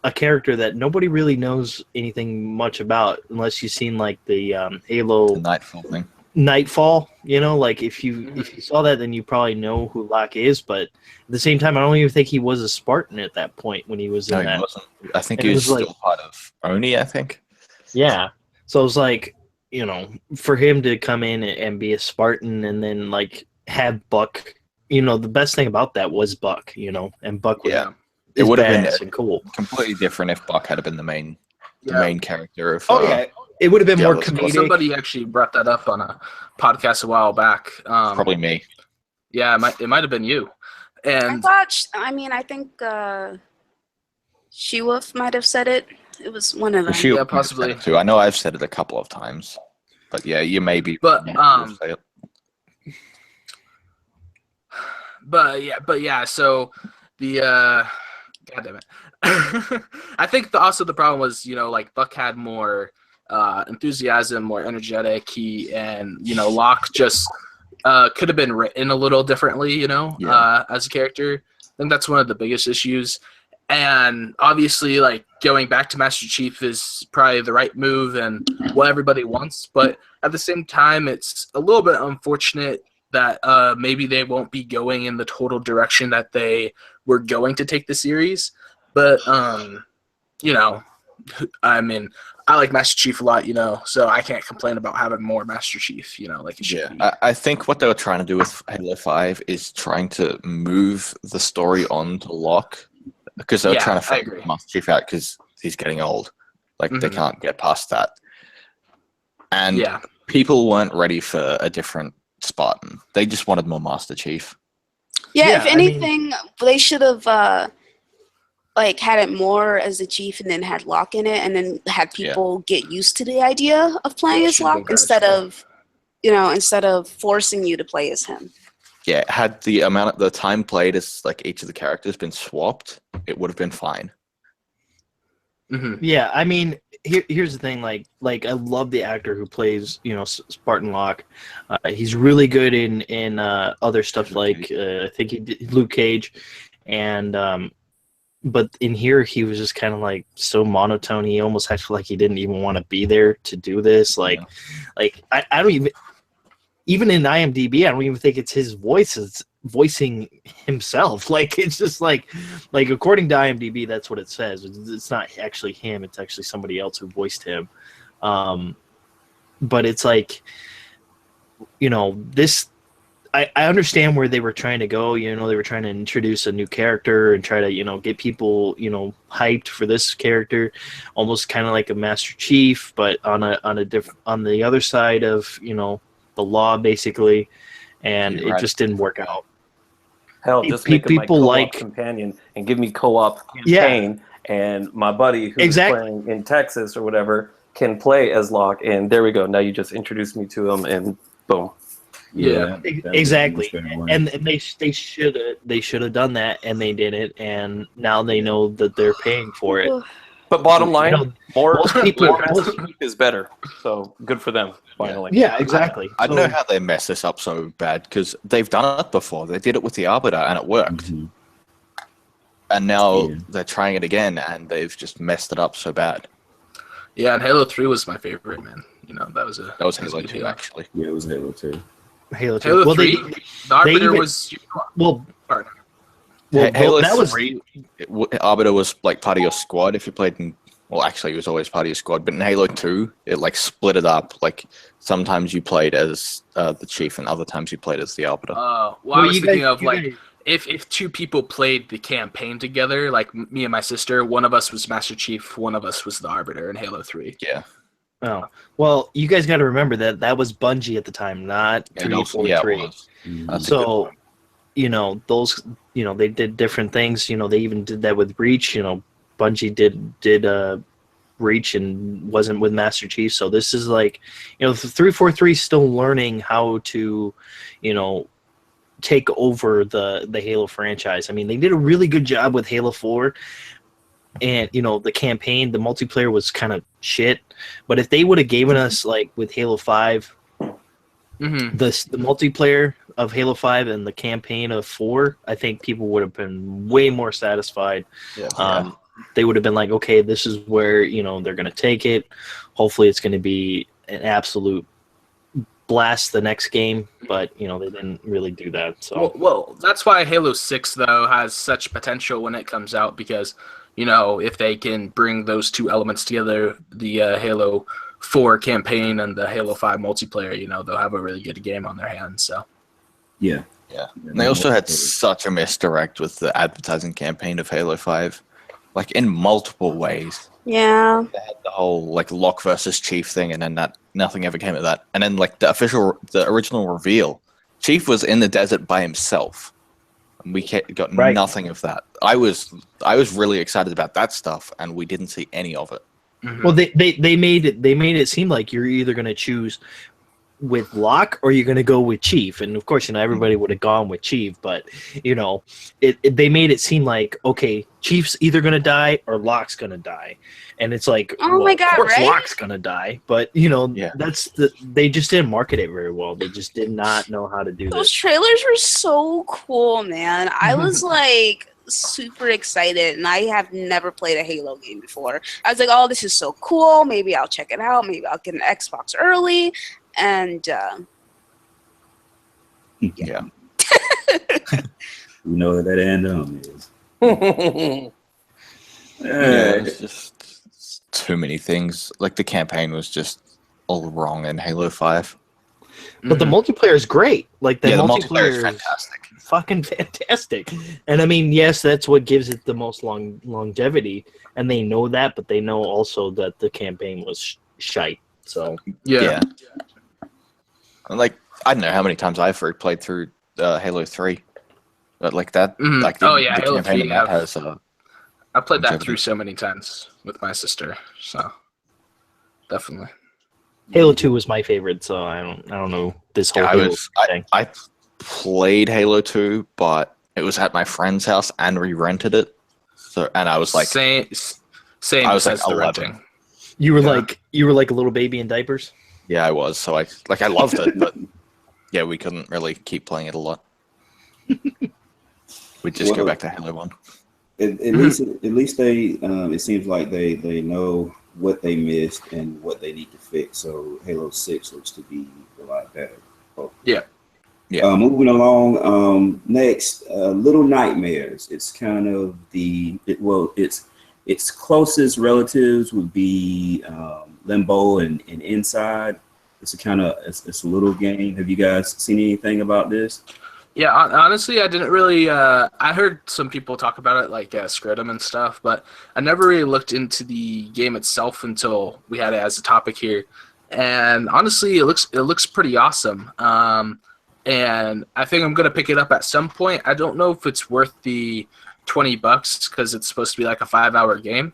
a character that nobody really knows anything much about unless you've seen like the Halo Nightfall thing. Nightfall, if you saw that, then you probably know who Locke is. But at the same time, I don't even think he was a Spartan at that point when he was in that. He wasn't. I think he was still part of Oni, I think. Yeah. So it was like, for him to come in and be a Spartan and then like have Buck, the best thing about that was Buck, and Buck was it would have been and cool. Completely different if Buck had been the main character of. It would have been more comedic. Somebody actually brought that up on a podcast a while back. Probably me. Yeah, it might have been you. And I think She-Wolf might have said it. It was one of them. Yeah, possibly. Too. I know I've said it a couple of times, but yeah, you may be. But yeah. So the God damn it. I think also the problem was Buck had more enthusiasm, more energetic. And Locke just could have been written a little differently. As a character. I think that's one of the biggest issues. And obviously, going back to Master Chief is probably the right move and what everybody wants. But at the same time, it's a little bit unfortunate that maybe they won't be going in the total direction that they were going to take the series. But, I like Master Chief a lot, so I can't complain about having more Master Chief, like it should be. I think what they were trying to do with Halo 5 is trying to move the story on to Locke. Because they were trying to figure Master Chief out because he's getting old. They can't get past that. And people weren't ready for a different Spartan. They just wanted more Master Chief. Yeah, if anything, they should have had it more as a chief and then had Locke in it and then had people get used to the idea of playing as Locke instead of forcing you to play as him. Yeah, had the amount of the time played as each of the characters been swapped, it would have been fine. Mm-hmm. Yeah, here's the thing. I love the actor who plays Spartan Locke. He's really good in other stuff I think he did Luke Cage, and but in here he was just kind of so monotone. He almost acted like he didn't even want to be there to do this. I don't even in IMDb, I don't even think it's his voice. It's voicing himself. It's just according to IMDb, that's what it says. It's not actually him. It's actually somebody else who voiced him. But it's this. I understand where they were trying to go. They were trying to introduce a new character and try to get people hyped for this character, almost kind of like a Master Chief, but on the other side of the law basically, and it just didn't work out. Hell, just make him my co-op companion and give me co-op campaign, and my buddy who's playing in Texas or whatever can play as Locke, and there we go. Now you just introduced me to him, and boom. Yeah. Exactly, and they should have done that, and they didn't, and now they know that they're paying for it. But bottom line, You know, more most people- Master Chief is better. So good for them, finally. Yeah, exactly. I don't know how they messed this up so bad, because they've done it before. They did it with the Arbiter, and it worked. Mhm. And now they're trying it again, and they've just messed it up so bad. Yeah, and Halo 3 was my favorite, man. You know, that was Halo 2, actually. Yeah, it was Halo 2. Halo 2. Halo Well, 3, the Arbiter even- was... well, Pardon. Halo that was 3, Arbiter was like part of your squad if you played in... Well, actually, it was always part of your squad, but in Halo 2, it like split it up. Like, sometimes you played as the Chief, and other times you played as the Arbiter. I was thinking of, like, if two people played the campaign together, like me and my sister, one of us was Master Chief, one of us was the Arbiter in Halo 3. Yeah. Oh, well, you guys got to remember that was Bungie at the time, not 343. It was. Mhm. That's a good So, point. you know, those, you know, they did different things. You know, they even did that with Reach. You know, Bungie did Reach and wasn't with Master Chief. So this is like, you know, 343 is still learning how to, you know, take over the Halo franchise. I mean, they did a really good job with Halo 4. And, you know, the campaign, the multiplayer was kind of shit. But if they would have given us, like, with Halo 5, Mm-hmm. the multiplayer of Halo 5 and the campaign of 4, I think people would have been way more satisfied. Yeah. They would have been like, okay, this is where, you know, they're going to take it. Hopefully it's going to be an absolute blast the next game. But, you know, they didn't really do that. So Well, that's why Halo 6, though, has such potential when it comes out, because, you know, if they can bring those two elements together, the Halo 4 campaign and the Halo 5 multiplayer, you know, they'll have a really good game on their hands. So Yeah. And they also had such a misdirect with the advertising campaign of Halo 5, like in multiple ways. Yeah. They had the whole like Locke versus Chief thing, and then nothing ever came of that. And then like the original reveal, Chief was in the desert by himself, and we got Right. nothing of that. I was really excited about that stuff, and we didn't see any of it. well, they made it seem like you're either going to choose with Locke or you're going to go with Chief, and of course, you know, everybody would have gone with Chief, but you know, they made it seem like, okay, Chief's either going to die or Locke's going to die, and it's like, Oh my God, of course right? Locke's going to die, but you know, Yeah. they just didn't market it very well. They just did not know how to do Those this. trailers were so cool, man. I was like super excited, and I have never played a Halo game before. I was like, oh, this is so cool. Maybe I'll check it out. Maybe I'll get an Xbox early. And Yeah. You know what that end is. Yeah, it's just too many things. Like the campaign was just all wrong in Halo 5. But the multiplayer is great. Like the Yeah, the multiplayer multiplayer is is fantastic. fucking fantastic. And I mean, yes, that's what gives it the most longevity, and they know that, but they know also that the campaign was shite. So yeah. And, like, I don't know how many times I've played through Halo 3. But like that, Mhm. like Oh, yeah, Halo campaign 3 in that have- has I played that longevity. through so many times with my sister. So definitely. Halo 2 was my favorite. So I don't know this whole Halo thing. I played Halo 2, but it was at my friend's house and we rented it. So and I was like, same I was like as the 11. renting. You were Yeah. like a little baby in diapers. yeah, I was. So I loved it, but yeah, we couldn't really keep playing it a lot. We'd just go Well, back to Halo 1. At least they it seems like they know what they missed and what they need to fix. So Halo 6 looks to be a lot better. Yeah. Yeah. Moving along. Next, Little Nightmares. It's kind of its closest relatives would be Limbo and Inside. It's a little game. Have you guys seen anything about this? Yeah, honestly, I didn't really. I heard some people talk about it, like Scrotum and stuff, but I never really looked into the game itself until we had it as a topic here. And honestly, it looks pretty awesome. And I think I'm gonna pick it up at some point. I don't know if it's worth the $20 because it's supposed to be like a 5-hour game,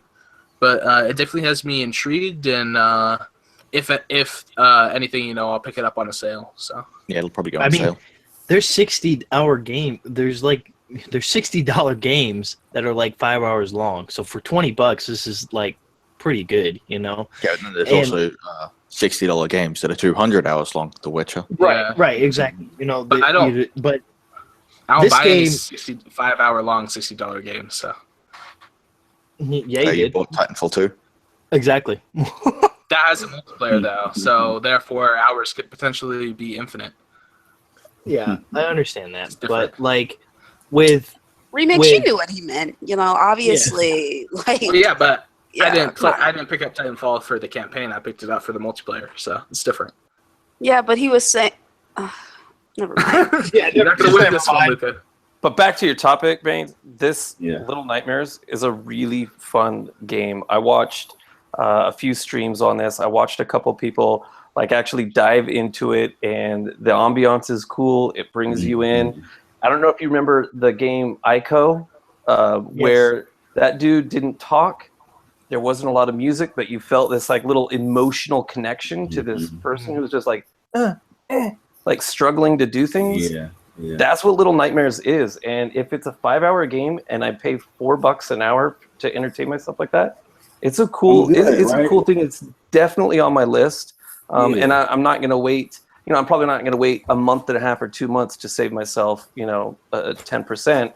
but it definitely has me intrigued. And if anything, you know, I'll pick it up on a sale. So. Yeah, it'll probably go on I mean, sale. there's 60-hour game. There's $60 games that are like 5 hours long. So for $20, this is like pretty good, you know. Yeah, and then there's also $60 games that are 200 hours long. The Witcher. Yeah. Right, exactly. You know, But I don't- But I don't this buy any game- 65-hour long $60 games. So yeah, You you did bought Titanfall 2. exactly. that has a multiplayer though, so therefore hours could potentially be infinite. Yeah, I understand that, It's different. but like with Remix, With- you knew what he meant. You know, obviously, like Well, yeah, but yeah, I didn't. come on. I didn't pick up Titanfall for the campaign. I picked it up for the multiplayer, so it's different. Yeah, but he was saying. Never mind. yeah, You're not gonna win this one, Luca. But back to your topic, Bane. This Yeah. Little Nightmares is a really fun game. I watched a few streams on this. I watched a couple people like actually dive into it, and the ambiance is cool. It brings you in. I don't know if you remember the game Ico, where that dude didn't talk. There wasn't a lot of music, but you felt this like little emotional connection to this person who was just like struggling to do things. Yeah. Yeah. That's what Little Nightmares is. And if it's a 5-hour game and I pay $4 an hour to entertain myself like that, it's a cool. It's a cool thing. It's definitely on my list. And I'm not going to wait. You know, I'm probably not going to wait a month and a half or 2 months to save myself, 10%.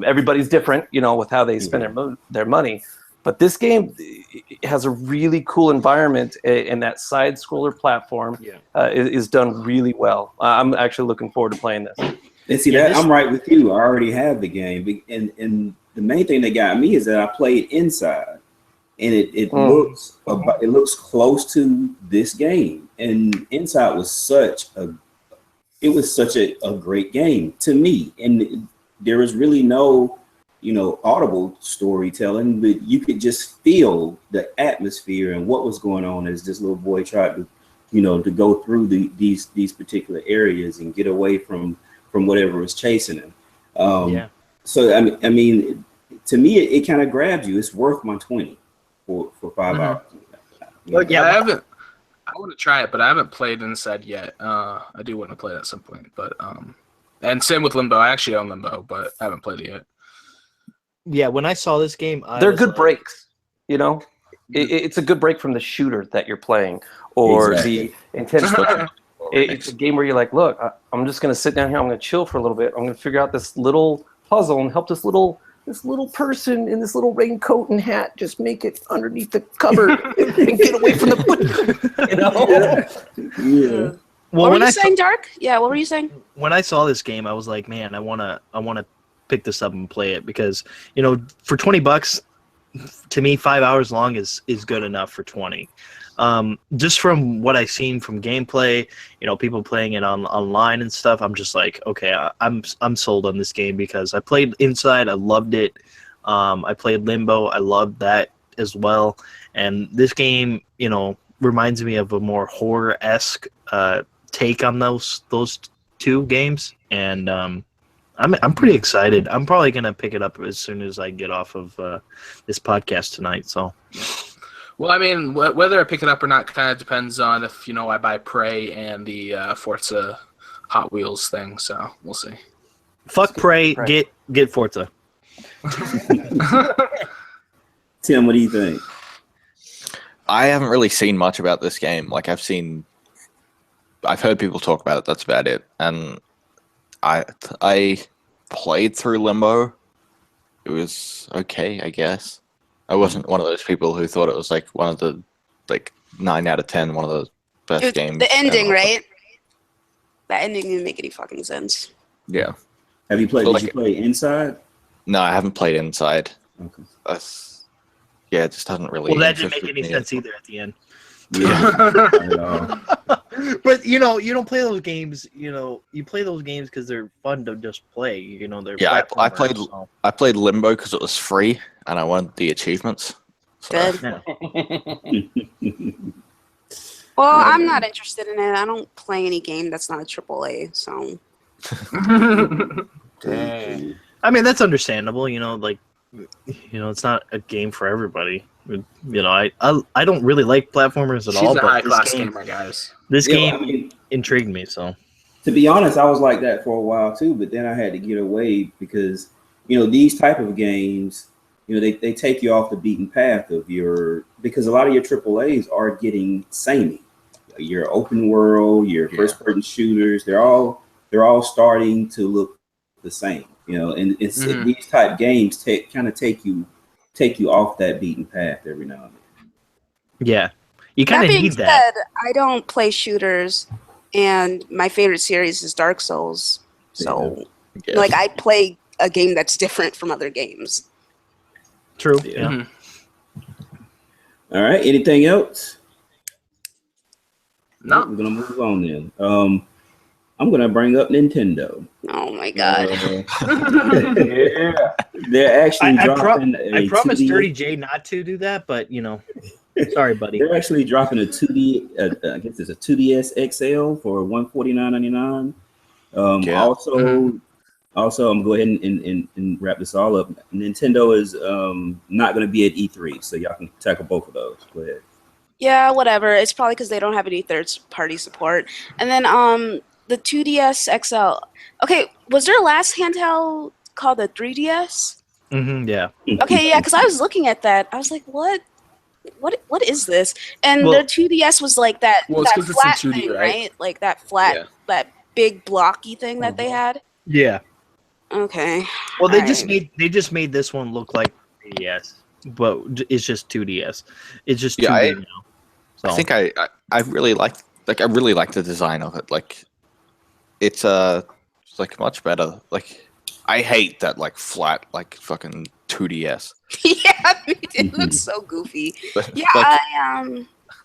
Everybody's different, with how they spend their money. But this game has a really cool environment, and that side scroller platform is done really well. I'm actually looking forward to playing this. And see I'm right with you. I already have the game, and the main thing that got me is that I played inside, and it looks close to this game. And inside was such a great game to me, and there was really no audible storytelling, but you could just feel the atmosphere and what was going on as this little boy tried to, to go through these particular areas and get away from whatever was chasing him. So I mean, to me, it kind of grabs you. It's worth my 20 for 5 hours. Like, I want to try it, but I haven't played Inside yet. I do want to play it at some point, but and same with Limbo. I actually own Limbo, but I haven't played it yet. Yeah, when I saw this game, they're good breaks. It's a good break from the shooter that you're playing or the intense. It's a game where you're like, look, I'm just gonna sit down here. I'm gonna chill for a little bit. I'm gonna figure out this little puzzle and help this little person in this little raincoat and hat just make it underneath the cupboard and get away from the Yeah. Well, what were you saying, Dark? Yeah, what were you saying? When I saw this game, I was like, man, I wanna pick this up and play it because for $20, to me 5 hours long is good enough for 20. Just from what I've seen from gameplay, people playing it online and stuff, I'm just like, okay, I'm sold on this game because I played Inside, I loved it. I played Limbo, I loved that as well. And this game, reminds me of a more horror-esque take on those two games, and I'm pretty excited. I'm probably gonna pick it up as soon as I get off of this podcast tonight. So, well, I mean, whether I pick it up or not kind of depends on if I buy Prey and the Forza Hot Wheels thing. So we'll see. Fuck Prey. Get Forza. Tim, what do you think? I haven't really seen much about this game. Like I've heard people talk about it. That's about it. And I played through Limbo. It was okay, I guess. I wasn't one of those people who thought it was like one of the 9 out of 10, one of the best games. The ending, ever. right? That ending didn't make any fucking sense. Yeah. Have you played? So, did you play Inside? No, I haven't played Inside. Okay. It just hasn't really. Well, that didn't make interested any me. sense either at the end. Yeah. But you don't play those games. You play those games because they're fun to just play. They're I platformers, so. played Limbo because it was free and I wanted the achievements. So, Good. Yeah. Well, I'm not interested in it. I don't play any game that's not a AAA. So Dang. I mean, that's understandable. It's not a game for everybody. I don't really like platformers at all. She's a But high-class gamer, guys. This Yeah, game I mean, intrigued me. So To be honest, I was like that for a while too, but then I had to get away because these type of games, they take you off the beaten path of because a lot of your AAAs are getting samey. Your open world, your first person shooters, they're all starting to look the same. And it's these type games kind of take you off that beaten path every now and then. Yeah, you kind of need that. That being said, I don't play shooters, and my favorite series is Dark Souls. So, like, I play a game that's different from other games. True. Yeah. Mm-hmm. All right. Anything else? No. We're gonna move on then. I'm gonna bring up Nintendo. Oh my god! Yeah, they're actually dropping. I promised 2D. Dirty J not to do that, but sorry, buddy. They're actually dropping a 2D. I guess it's a 2DS XL for $149.99. Also, I'm going to go ahead and wrap this all up. Nintendo is not going to be at E3, so y'all can tackle both of those. Go ahead. Yeah, whatever. It's probably because they don't have any third-party support. And then the 2DS XL. Okay, was their last handheld called the 3DS? Mm-hmm, yeah. Okay, yeah, because I was looking at that. I was like, what is this? And their 2DS was like that, that flat 2D, thing, right? Like that flat, that big blocky thing that they had. Yeah. Okay. Well, they just made this one look like 3DS, but it's just 2DS. It's just 2D now. So. I think I really like the design of it. Like it's like much better. Like I hate that like flat like fucking 2DS. Yeah, it looks so goofy. Yeah,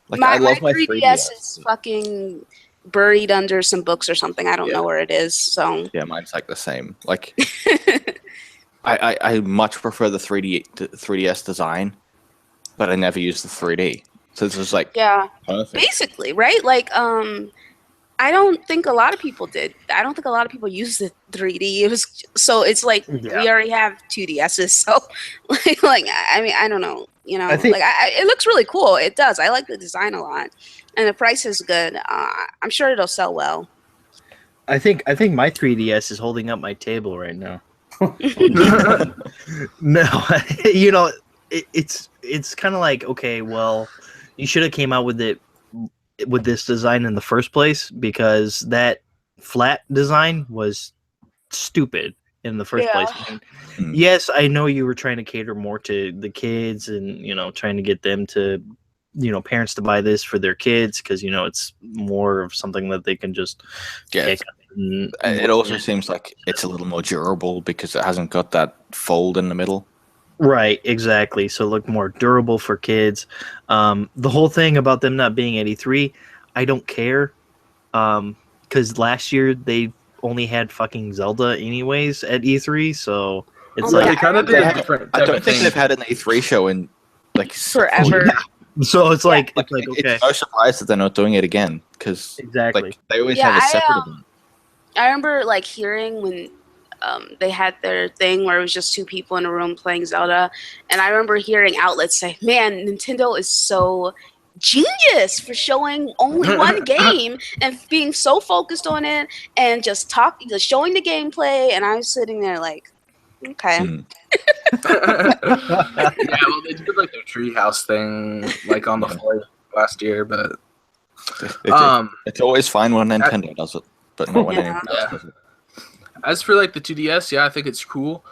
like, my I love my 3DS is fucking buried under some books or something. I don't know where it is. So yeah, mine's like the same. Like I much prefer the 3DS design, but I never use the 3D. So this is like perfect. Basically, right? Like I don't think a lot of people did. I don't think a lot of people used the 3D. It's like we already have 2DSs. So like I mean I don't know. I think it looks really cool. It does. I like the design a lot, and the price is good. I'm sure it'll sell well. I think my 3DS is holding up my table right now. No, it's kind of like, okay, well, you should have came out with this design in the first place, because that flat design was stupid in the first place. I mean, yes, I know you were trying to cater more to the kids and trying to get them to parents to buy this for their kids, because it's more of something that they can just pick up. It also seems like it's a little more durable because it hasn't got that fold in the middle. Right, exactly. So look more durable for kids. The whole thing about them not being at E3, I don't care, because last year they only had fucking Zelda anyways at E3, so it's they kind of did a different. I don't think they've had an E3 show in like forever. So it's like okay. It's no surprise that they're not doing it again, because exactly they always have a separate event. I remember like hearing when they had their thing where it was just two people in a room playing Zelda, and I remember hearing outlets say, "Man, Nintendo is so genius for showing only one game and being so focused on it and just showing the gameplay." And I was sitting there like, okay. Yeah, well, they did like their treehouse thing like on the floor last year, but it's always fine when Nintendo does it, but not when anyone else does it. As for like the 2DS, I think it's cool.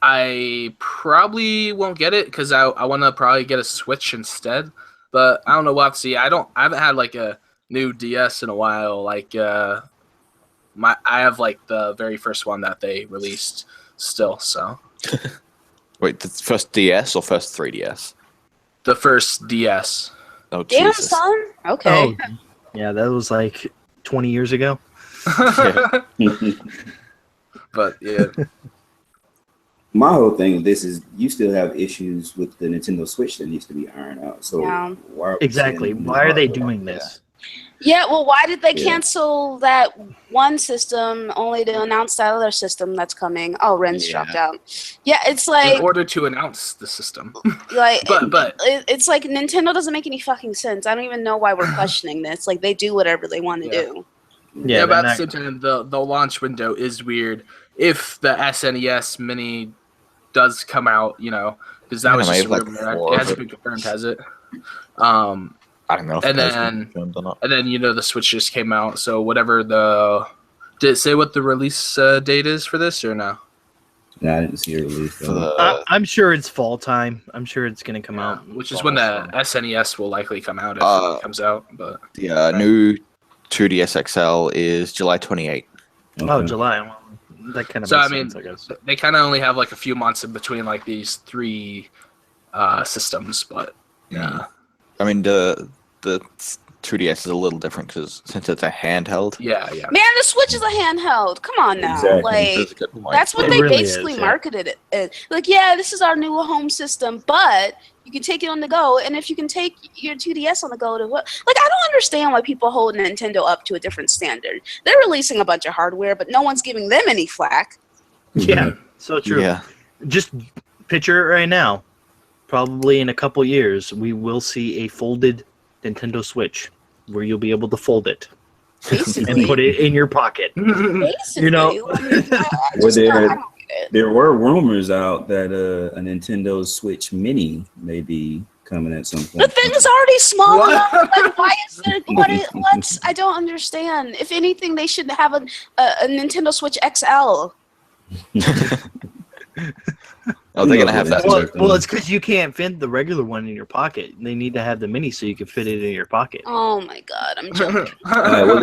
I probably won't get it because I want to probably get a Switch instead. But I don't know. We'll have to see. I haven't had like a new DS in a while. Like I have like the very first one that they released still. So wait, the first DS or first 3DS? The first DS. Oh, damn, Jesus. son. Okay. Oh, yeah, that was like 20 years ago. But yeah. My whole thing with this is you still have issues with the Nintendo Switch that needs to be ironed out. So Yeah. why are Exactly. Why are they doing this? Yeah, well, why did they cancel that one system only to announce that other system that's coming? Oh, Ren's dropped out. Yeah, it's like in order to announce the system. like but it's like Nintendo doesn't make any fucking sense. I don't even know why we're questioning this. Like they do whatever they want to do. Yeah, but at the same time, the launch window is weird. If the SNES Mini does come out, because that was just a rumor. It hasn't been confirmed, has it? I don't know if and then the Switch just came out. So whatever did it say what the release date is for this or no? No, I didn't see a release. I'm sure it's fall time. I'm sure it's gonna come out, which is when the SNES will likely come out if it comes out. But the new 2DS XL is July 28th. Okay. Oh, July. Well, that kind of makes sense, I guess. They kind of only have like a few months in between like these three systems, but yeah. I mean the 2DS is a little different since it's a handheld. Yeah. Man, the Switch is a handheld. Come on now, exactly. That's what they basically marketed it. Like, yeah, this is our new home system, but you can take it on the go, and if you can take your 2DS on the go to what? Like, I don't understand why people hold Nintendo up to a different standard. They're releasing a bunch of hardware, but no one's giving them any flack. Yeah, so true. Yeah. Just picture it right now. Probably in a couple years, we will see a folded Nintendo Switch where you'll be able to fold it and put it in your pocket. Basically, there were rumors out that a Nintendo Switch Mini may be coming at some point. The thing is already small enough. Like, why is there what? I don't understand. If anything, they should have a Nintendo Switch XL. Oh, they're gonna have that. Well, it's because you can't fit the regular one in your pocket. They need to have the mini so you can fit it in your pocket. Oh my god, I'm joking. All right, well,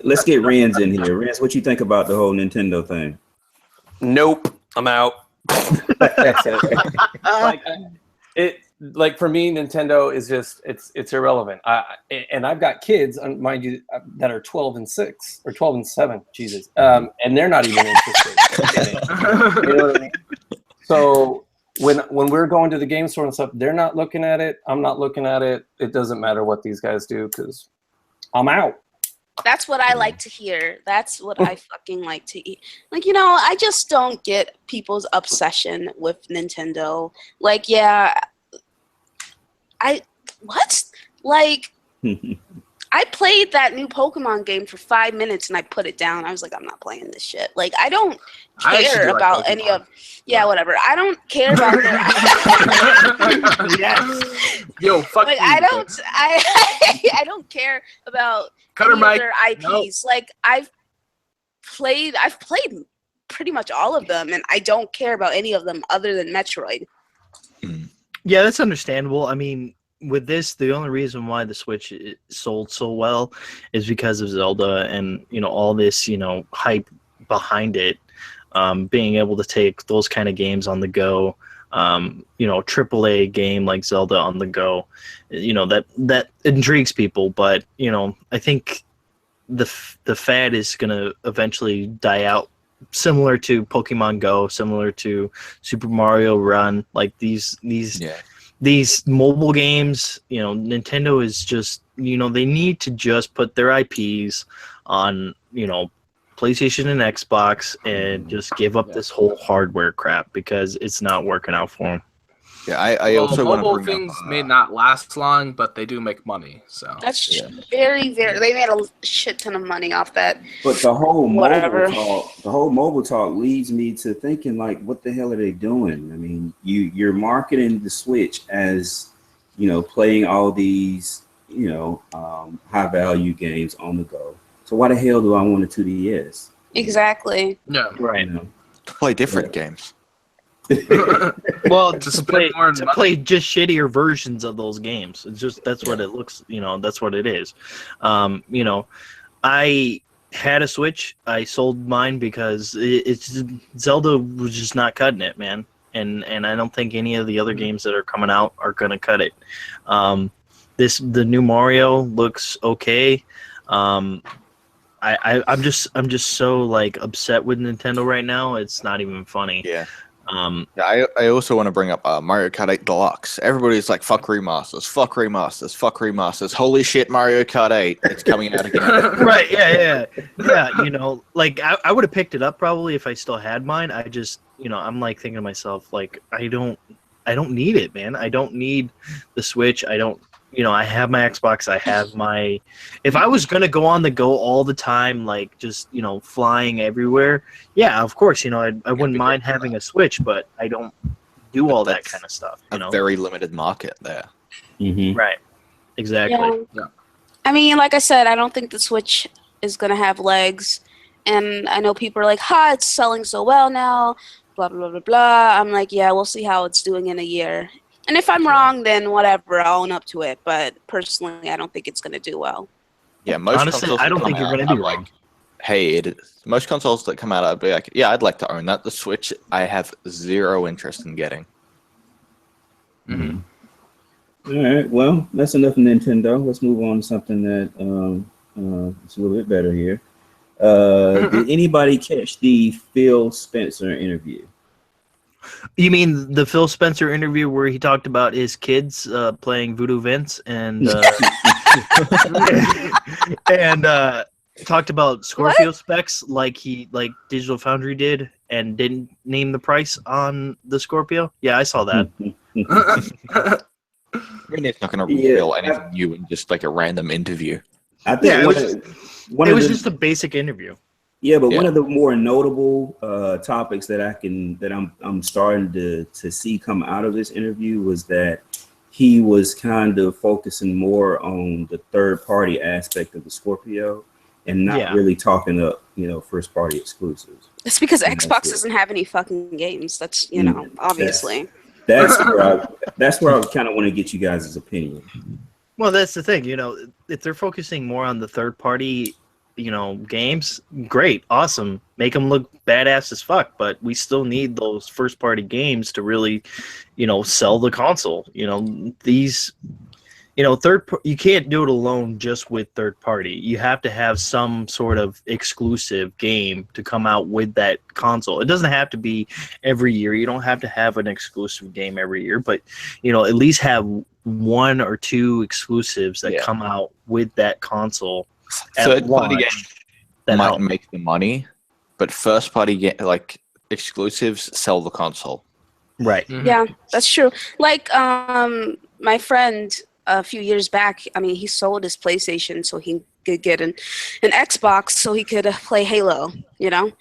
let's get Renz in here. Renz, what you think about the whole Nintendo thing? Nope, I'm out. Like for me, Nintendo is just it's irrelevant. I've got kids, mind you, that are 12 and 6 or 12 and 7. Jesus, and they're not even interested. You know what I mean? So when we're going to the game store and stuff, they're not looking at it. I'm not looking at it. It doesn't matter what these guys do because I'm out. That's what I like to hear. That's what I fucking like to eat. Like, I just don't get people's obsession with Nintendo. Like, yeah. I played that new Pokemon game for 5 minutes and I put it down. I was like, I'm not playing this shit. Like, I don't care about any of. Yeah, whatever. I don't care about their. Yes. Yo, fuck. Like, you, I don't care about their IPs. Nope. Like, I've played pretty much all of them, and I don't care about any of them other than Metroid. Yeah, that's understandable. I mean, with this, the only reason why the Switch sold so well is because of Zelda and all this hype behind it. Being able to take those kind of games on the go, AAA game like Zelda on the go, that intrigues people. But I think the fad is gonna eventually die out. Similar to Pokemon Go, similar to Super Mario Run, like these mobile games, Nintendo is just, they need to just put their IPs on, PlayStation and Xbox and just give up this whole hardware crap because it's not working out for them. Yeah, I also want to mobile bring things up, may not last long, but they do make money. So that's very, very. They made a shit ton of money off that. But the whole mobile talk leads me to thinking like, what the hell are they doing? I mean, you're marketing the Switch as, playing all these, high value games on the go. So why the hell do I want a 2DS? Exactly. No, right. To play different games. Well, to play just shittier versions of those games. It's just that's what it looks. That's what it is. I had a Switch. I sold mine because Zelda was just not cutting it, man. And I don't think any of the other games that are coming out are gonna cut it. The new Mario looks okay. I'm just so like upset with Nintendo right now. It's not even funny. Yeah. I also want to bring up Mario Kart 8 Deluxe. Everybody's like, fuck remasters, fuck remasters, fuck remasters. Holy shit, Mario Kart 8, it's coming out again. Right, yeah. You know, like I would have picked it up probably if I still had mine. I just, you know, I'm like thinking to myself, like, I don't need it, man. I don't need the Switch. I don't, you know, I have my Xbox. I have my. If I was gonna go on the go all the time, like just, you know, flying everywhere, yeah, of course, you know, I wouldn't mind having a Switch, but I don't do all that kind of stuff. You know, very limited market there. Mm-hmm. Right? Exactly. Yeah. I mean, like I said, I don't think the Switch is gonna have legs, and I know people are like, "Ha, it's selling so well now." Blah blah blah blah. I'm like, yeah, we'll see how it's doing in a year. And if I'm wrong, then whatever, I'll own up to it. But personally, I don't think it's gonna do well. Yeah, most Honestly, consoles I don't that think come you're out, gonna be I'm wrong. like, hey, most consoles that come out, I'd be like, yeah, I'd like to own that. The Switch, I have zero interest in getting. Mm-hmm. All right, well, that's enough of Nintendo. Let's move on to something that is a little bit better here. Did anybody catch the Phil Spencer interview? You mean the Phil Spencer interview where he talked about his kids playing Voodoo Vince and and talked about Scorpio specs like Digital Foundry did and didn't name the price on the Scorpio? Yeah, I saw that. I mean, it's not going to reveal anything new in just like a random interview. I think it was just a basic interview. Yeah, but one of the more notable topics that I'm starting to see come out of this interview was that he was kind of focusing more on the third party aspect of the Scorpio and not really talking up, you know, first party exclusives. It's because Xbox doesn't have any fucking games. That's, you know, obviously. That's where I kind of want to get you guys' opinion. Well, that's the thing, you know, if they're focusing more on the third party, you know, games, great, awesome, make them look badass as fuck, but we still need those first party games to really, you know, sell the console. You know, these, you know, you can't do it alone just with third party. You have to have some sort of exclusive game to come out with that console. It doesn't have to be every year. You don't have to have an exclusive game every year, but, you know, at least have one or two exclusives that come out with that console. Third party games might make the money, but first party like exclusives sell the console. Right. Mm-hmm. Yeah, that's true. Like my friend a few years back, I mean, he sold his PlayStation so he could get an Xbox so he could play Halo, you know?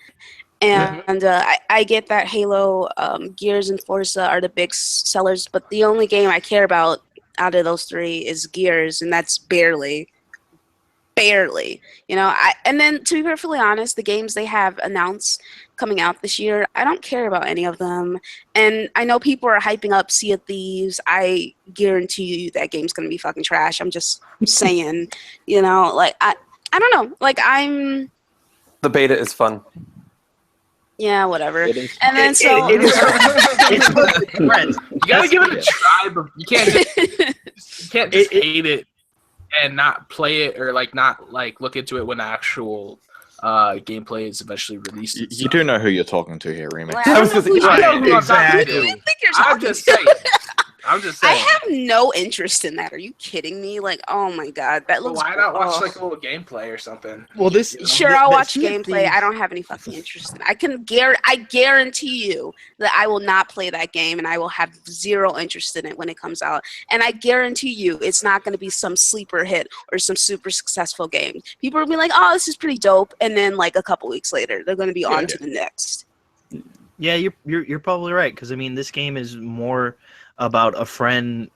And I get that Halo, Gears, and Forza are the big sellers, but the only game I care about out of those three is Gears, and that's barely, you know. And then to be perfectly honest, the games they have announced coming out this year, I don't care about any of them. And I know people are hyping up Sea of Thieves. I guarantee you that game's gonna be fucking trash. I'm just saying, you know, like I don't know, like the beta is fun. Yeah, whatever. It is. And then so You gotta give it a try, but you can't just hate it and not play it, or like not like look into it when the actual gameplay is eventually released. You do know who you're talking to here, Remix. I know who you're talking to. I'm just saying. I have no interest in that. Are you kidding me? Like, oh my god, that looks. Why not watch like a little gameplay or something? Well, this sure, I'll watch gameplay. I don't have any fucking interest in it. I guarantee you that I will not play that game, and I will have zero interest in it when it comes out. And I guarantee you, it's not going to be some sleeper hit or some super successful game. People will be like, "Oh, this is pretty dope," and then like a couple weeks later, they're going to be on to the next. Yeah, you're probably right, because I mean, this game is more about a friend,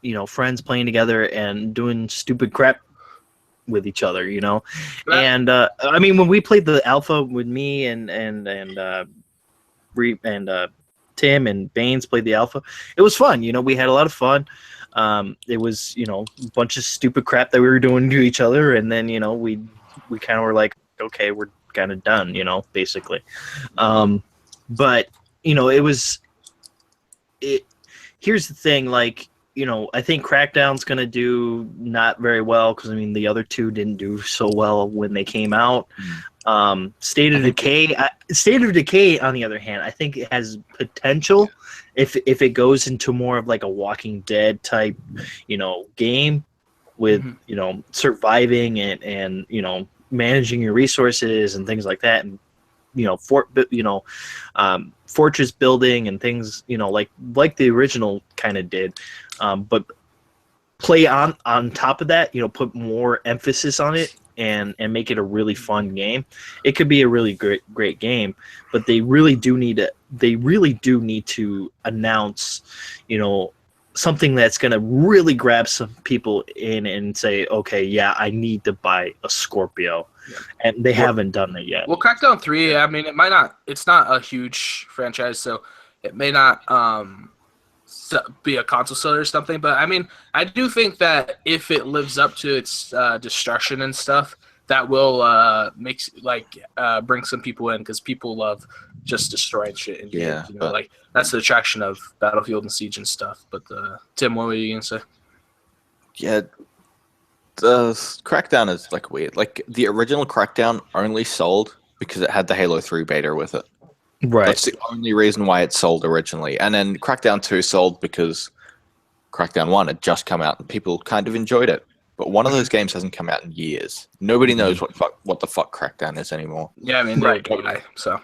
you know, friends playing together and doing stupid crap with each other, you know. And I mean, when we played the alpha with me and Tim and Baines played the alpha, it was fun. You know, we had a lot of fun. It was, you know, a bunch of stupid crap that we were doing to each other, and then, you know, we kind of were like, okay, we're kind of done, you know, basically. But you know, here's the thing, like, you know, I think Crackdown's going to do not very well because, I mean, the other two didn't do so well when they came out. State of Decay. State of Decay, on the other hand, I think it has potential if it goes into more of like a Walking Dead type, game with surviving and managing your resources and things like that, and fortress building and things like the original kind of did, but play on top of that, put more emphasis on it and make it a really fun game. It could be a really great game, but they really do need to announce something that's going to really grab some people in and say, okay, yeah, I need to buy a Scorpio. Yeah. And they haven't done that yet. Well, Crackdown 3, I mean, it's not a huge franchise, so it may not be a console seller or something, but I mean, I do think that if it lives up to its destruction and stuff, that will bring some people in, because people love just destroying shit in games. Like that's the attraction of Battlefield and Siege and stuff. But Tim, what were you gonna say? Yeah, the Crackdown is like weird. Like the original Crackdown only sold because it had the Halo 3 beta with it. Right. That's the only reason why it sold originally. And then Crackdown 2 sold because Crackdown 1 had just come out and people kind of enjoyed it. But one of those games hasn't come out in years. Nobody knows what the fuck Crackdown is anymore. Yeah, I mean, right. So.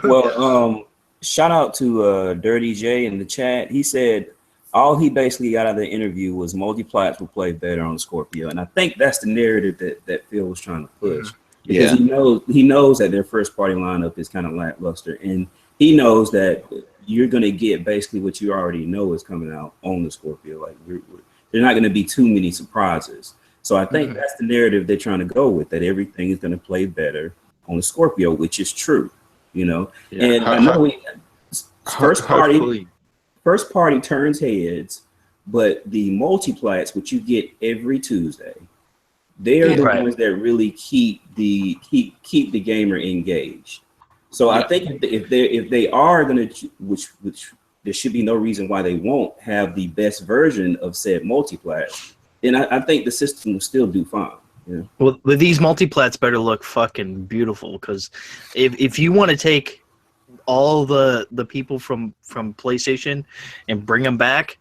Well, shout out to Dirty J in the chat. He said all he basically got out of the interview was multiplats will play better on Scorpio. And I think that's the narrative that Phil was trying to push. Because he knows that their first party lineup is kind of lackluster, and he knows that you're going to get basically what you already know is coming out on the Scorpio. Like there're not going to be too many surprises. So I think that's the narrative they're trying to go with, that everything is going to play better on the Scorpio, which is true, Yeah. And I know first party turns heads, but the multiplats, which you get every Tuesday, they are the ones that really keep the gamer engaged. So I think if they are going to, which there should be no reason why they won't have the best version of said multiplat, then I think the system will still do fine. Yeah. Well, these multiplats better look fucking beautiful, because if you want to take all the people from PlayStation and bring them back,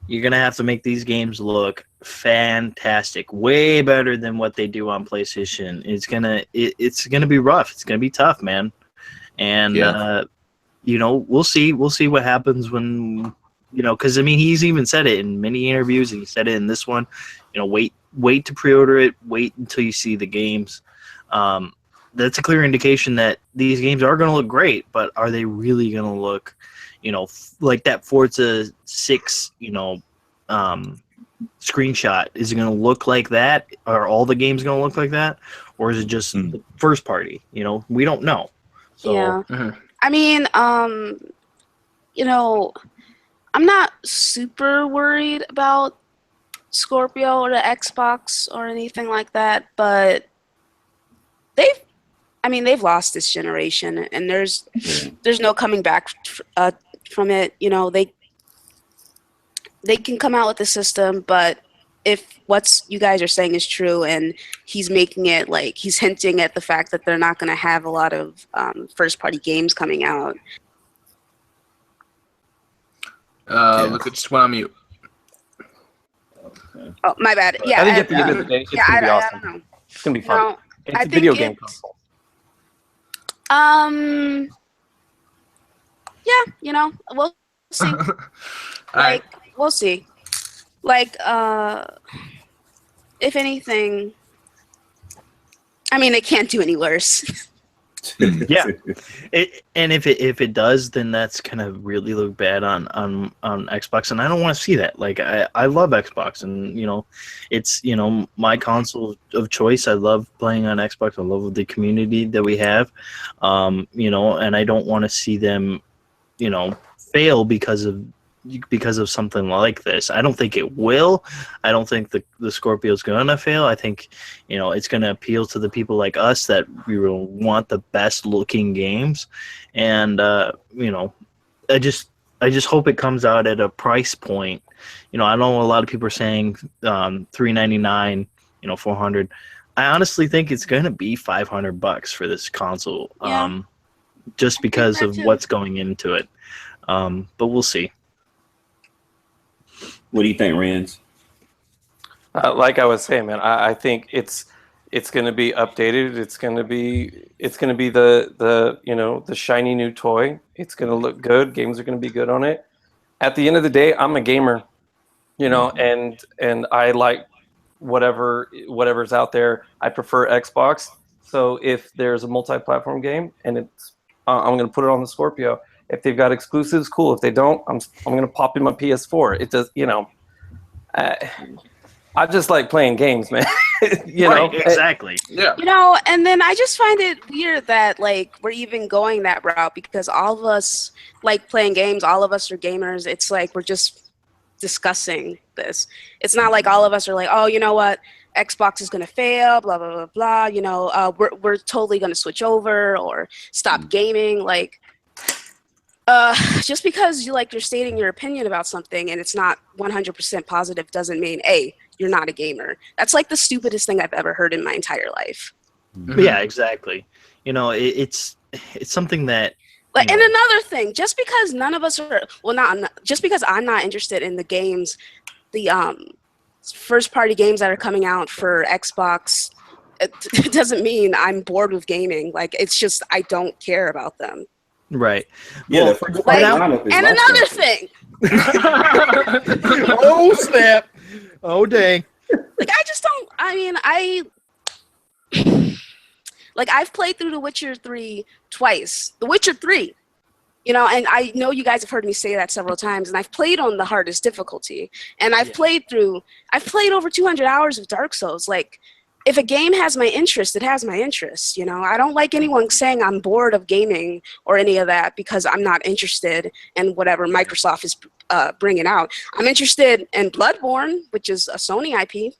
you're gonna have to make these games look fantastic, way better than what they do on PlayStation. It's gonna be rough. It's gonna be tough, man. And we'll see what happens when because I mean, he's even said it in many interviews, and he said it in this one. Wait to pre-order it. Wait until you see the games. That's a clear indication that these games are going to look great, but are they really going to look, like that Forza 6, screenshot? Is it going to look like that? Are all the games going to look like that? Or is it just the first party? We don't know. So, yeah. I mean, I'm not super worried about Scorpio or the Xbox or anything like that, but they've lost this generation, and there's no coming back from it. They can come out with the system, but if what you guys are saying is true, and he's making it like he's hinting at the fact that they're not going to have a lot of first-party games coming out. Look, it just went on mute. Okay. Oh, my bad. Yeah, I think at the end of the day, it's gonna be awesome. I don't know. It's gonna be fun. It's a think video game console. Yeah, we'll see. We'll see. If anything, I mean, they can't do any worse. Yeah, and if it does, then that's gonna really look bad on Xbox, and I don't want to see that. Like I love Xbox, and it's my console of choice. I love playing on Xbox. I love the community that we have, and I don't want to see them, fail because of something like this. I don't think it will. I don't think the Scorpio's gonna fail. I think it's gonna appeal to the people like us that we will want the best looking games, and I just hope it comes out at a price point. I know a lot of people are saying $399, $400. I honestly think it's gonna be $500 for this console. Yeah. Just because that of too. what's going into it. But we'll see. What do you think, Renz? Like I was saying, man, I think it's going to be updated. It's going to be the the shiny new toy. It's going to look good. Games are going to be good on it. At the end of the day, I'm a gamer, and I like whatever's out there. I prefer Xbox. So if there's a multi-platform game and I'm going to put it on the Scorpio. If they've got exclusives, cool. If they don't, I'm going to pop in my PS4. It does, I just like playing games, man. Right, exactly. Yeah. And then I just find it weird that like we're even going that route because all of us like playing games. All of us are gamers. It's like we're just discussing this. It's not like all of us are like, oh, you know what? Xbox is going to fail, blah, blah, blah, blah. We're totally going to switch over or stop gaming. Like, just because you're stating your opinion about something and it's not 100% positive doesn't mean, A, you're not a gamer. That's like the stupidest thing I've ever heard in my entire life. Mm-hmm. Yeah, exactly. It's something that. And another thing, just because none of us are, just because I'm not interested in the games, the first party games that are coming out for Xbox, it doesn't mean I'm bored with gaming. Like, it's just I don't care about them. Right. Yeah, and another thing. Oh snap! Oh dang! Like, I just don't. I mean, I've played through The Witcher 3 twice. The Witcher 3. And I know you guys have heard me say that several times, and I've played on the hardest difficulty. And I've played over 200 hours of Dark Souls. Like, if a game has my interest, it has my interest. I don't like anyone saying I'm bored of gaming or any of that because I'm not interested in whatever Microsoft is bringing out. I'm interested in Bloodborne, which is a Sony IP.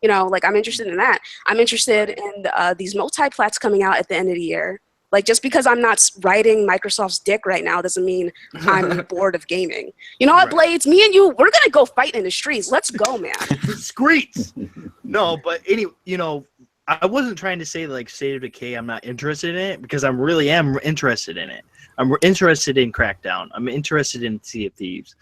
I'm interested in that. I'm interested in these multi-plats coming out at the end of the year. Like, just because I'm not riding Microsoft's dick right now doesn't mean I'm bored of gaming. You know what, right. Blades? Me and you, we're going to go fight in the streets. Let's go, man. Streets! No, but I wasn't trying to say, like, State of Decay, I'm not interested in it, because I really am interested in it. I'm interested in Crackdown. I'm interested in Sea of Thieves.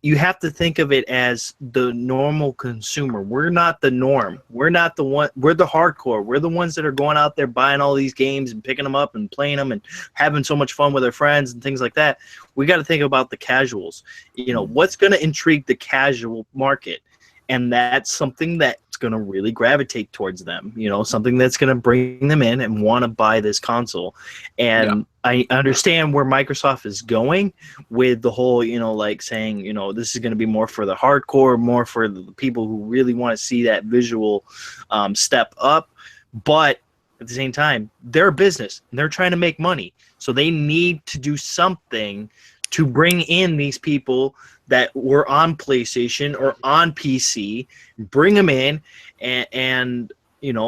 You have to think of it as the normal consumer. We're not the norm. We're not the one. We're the hardcore. We're the ones that are going out there buying all these games and picking them up and playing them and having so much fun with their friends and things like that. We got to think about the casuals. What's going to intrigue the casual market, and that's something that's going to really gravitate towards them. Something that's going to bring them in and want to buy this console. And I understand where Microsoft is going with the whole, saying, this is going to be more for the hardcore, more for the people who really want to see that visual step up. But at the same time, they're a business and they're trying to make money. So they need to do something to bring in these people that were on PlayStation or on PC, bring them in and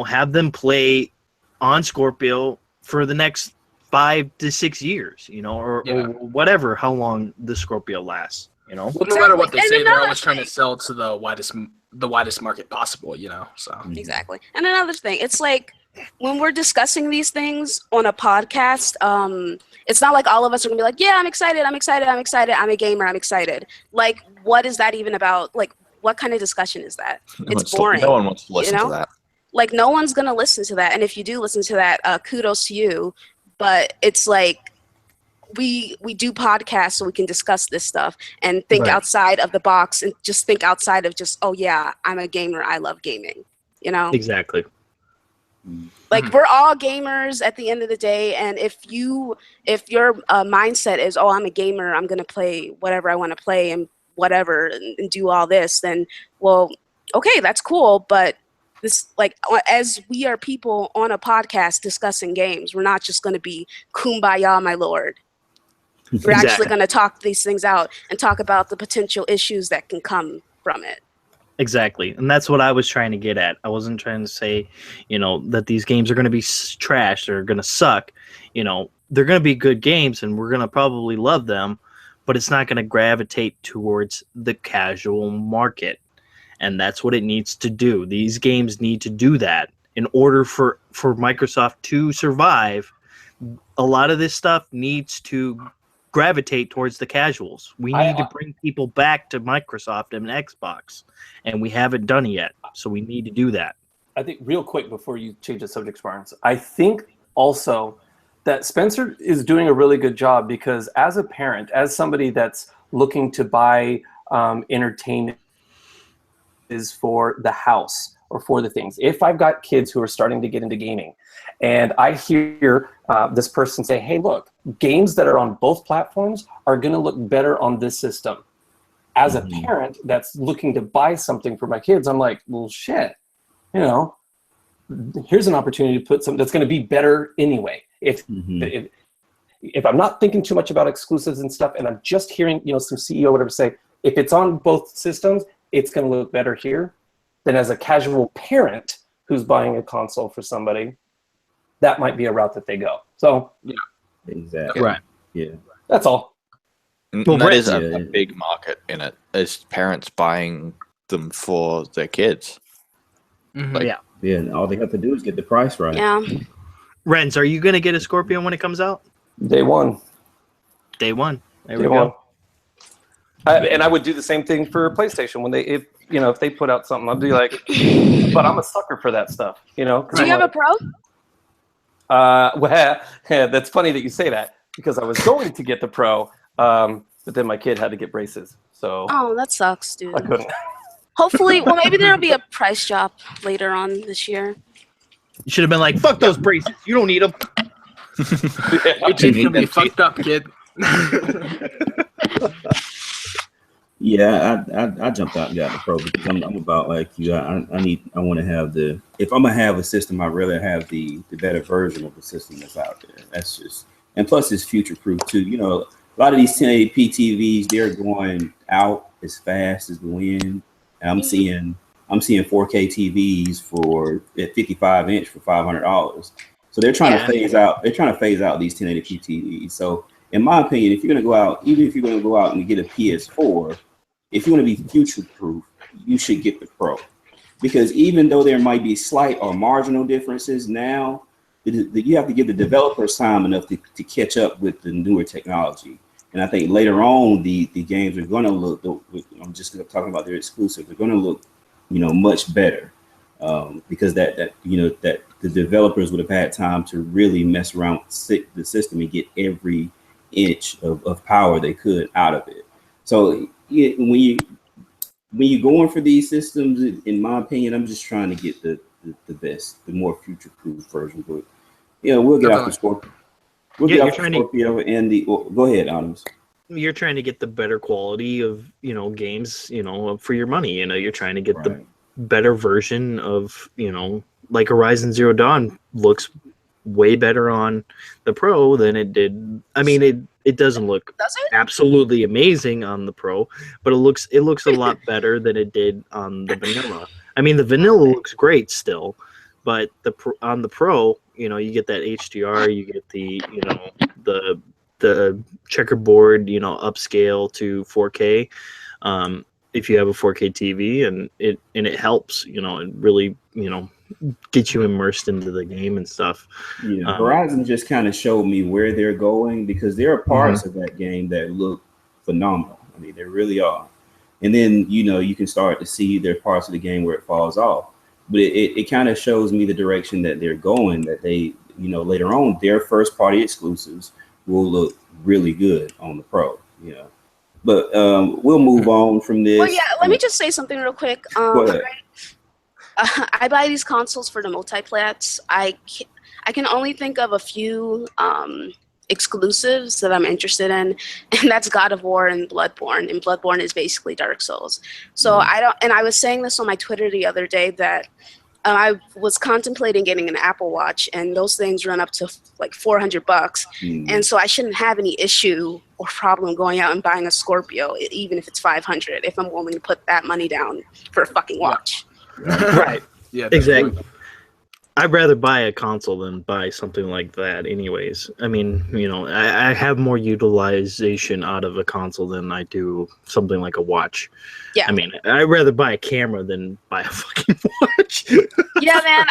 have them play on Scorpio for the next 5 to 6 years, or whatever, how long the Scorpio lasts, Well, no matter what they say, they're always trying to sell to the widest market possible, so. Exactly. And another thing, it's like when we're discussing these things on a podcast, it's not like all of us are gonna be like, yeah, I'm excited, I'm a gamer, I'm excited. Like, what is that even about? Like, what kind of discussion is that? It's boring. No one wants to listen to that. Like, no one's gonna listen to that. And if you do listen to that, kudos to you. But it's like we do podcasts so we can discuss this stuff and think outside of the box and just think outside of just, oh yeah, I'm a gamer, I love gaming. Exactly. Like, we're all gamers at the end of the day, and if your mindset is, oh, I'm a gamer, I'm gonna play whatever I want to play and whatever and do all this, then, well, okay, that's cool, but this, like, as we are people on a podcast discussing games, we're not just going to be kumbaya, my lord. We're actually going to talk these things out and talk about the potential issues that can come from it. Exactly. And that's what I was trying to get at. I wasn't trying to say, that these games are going to be trash or going to suck. They're going to be good games and we're going to probably love them, but it's not going to gravitate towards the casual market. and that's what it needs to do. These games need to do that in order for Microsoft to survive. A lot of this stuff needs to gravitate towards the casuals. We need to bring people back to Microsoft and Xbox, and we haven't done it yet, so we need to do that. I think real quick before you change the subject, Barnes, I think also that Spencer is doing a really good job, because as a parent, as somebody that's looking to buy entertainment is for the house or for the things, if I've got kids who are starting to get into gaming and I hear this person say, hey, look, games that are on both platforms are going to look better on this system. As a parent that's looking to buy something for my kids, I'm like, well, shit, you know, here's an opportunity to put something that's going to be better anyway. If I'm not thinking too much about exclusives and stuff, and I'm just hearing, you know, some CEO or whatever say, if it's on both systems, it's going to look better here, then as a casual parent who's buying a console for somebody, that might be a route that they go. So, yeah, exactly. Right. Yeah. That's all. Well, that is a big market in it, is parents buying them for their kids. Like, Yeah, and all they have to do is get the price right. Yeah. Renz, are you going to get a Scorpion when it comes out? Day one. Day one. There Day we go. one. And I would do the same thing for PlayStation when if they put out something, I'd be like, but I'm a sucker for that stuff, you know. Do you have a Pro? Well, yeah, that's funny that you say that, because I was going to get the Pro, but then my kid had to get braces, so. Oh, that sucks, dude. I couldn't. Hopefully, well, maybe there'll be a price drop later on this year. You should have been like, fuck those braces. You don't need them. Your teeth gonna be fucked up, kid. Yeah, I jumped out and got the Pro because I'm about like you. I want to have if I'm gonna have a system, I'd rather have the better version of the system that's out there. That's just, and plus it's future proof too. You know, a lot of these 1080p TVs, they're going out as fast as the wind. And I'm seeing 4K TVs at 55-inch for $500. So they're trying to phase out. They're trying to phase out these 1080p TVs. So in my opinion, if you're gonna go out, even if you're gonna go out and get a PS4, if you want to be future proof, you should get the Pro, because even though there might be slight or marginal differences now, you have to give the developers time enough to catch up with the newer technology. And I think later on, the games are going to look, I'm just talking about their exclusive, they're going to look, you know, much better, because that the developers would have had time to really mess around with the system and get every inch of power they could out of it. So when you're going for these systems, in my opinion, I'm just trying to get the best, the more future-proof version. But yeah, we'll get off the Scorpio. We'll get off the Scorpio and the. Go ahead, Adams. You're trying to get the better quality of, you know, games, you know, for your money. You know, you're trying to get the better version of, you know, like Horizon Zero Dawn looks way better on the Pro than it did. I mean, it doesn't look absolutely amazing on the Pro, but it looks a lot better than it did on the vanilla. I mean, the vanilla looks great still, but on the Pro, you know, you get that HDR, you get the, you know, the checkerboard, you know, upscale to 4K. If you have a 4K TV, and it helps, you know, it really, you know, get you immersed into the game and stuff. Yeah, Horizon just kind of showed me where they're going, because there are parts of that game that look phenomenal. I mean, they really are. And then, you know, you can start to see there are parts of the game where it falls off. But it kind of shows me the direction that they're going, that they, you know, later on, their first party exclusives will look really good on the Pro, you know. But we'll move on from this. Well, yeah, let me just say something real quick. Go ahead. I buy these consoles for the multiplats. I can only think of a few exclusives that I'm interested in, and that's God of War and Bloodborne. And Bloodborne is basically Dark Souls. So I was saying this on my Twitter the other day that I was contemplating getting an Apple Watch, and those things run up to like $400. And so I shouldn't have any issue or problem going out and buying a Scorpio, even if it's $500, if I'm willing to put that money down for a fucking watch. Right. Yeah. Exactly. I'd rather buy a console than buy something like that anyways. I mean, I have more utilization out of a console than I do something like a watch. Yeah. I mean, I'd rather buy a camera than buy a fucking watch. Yeah, man,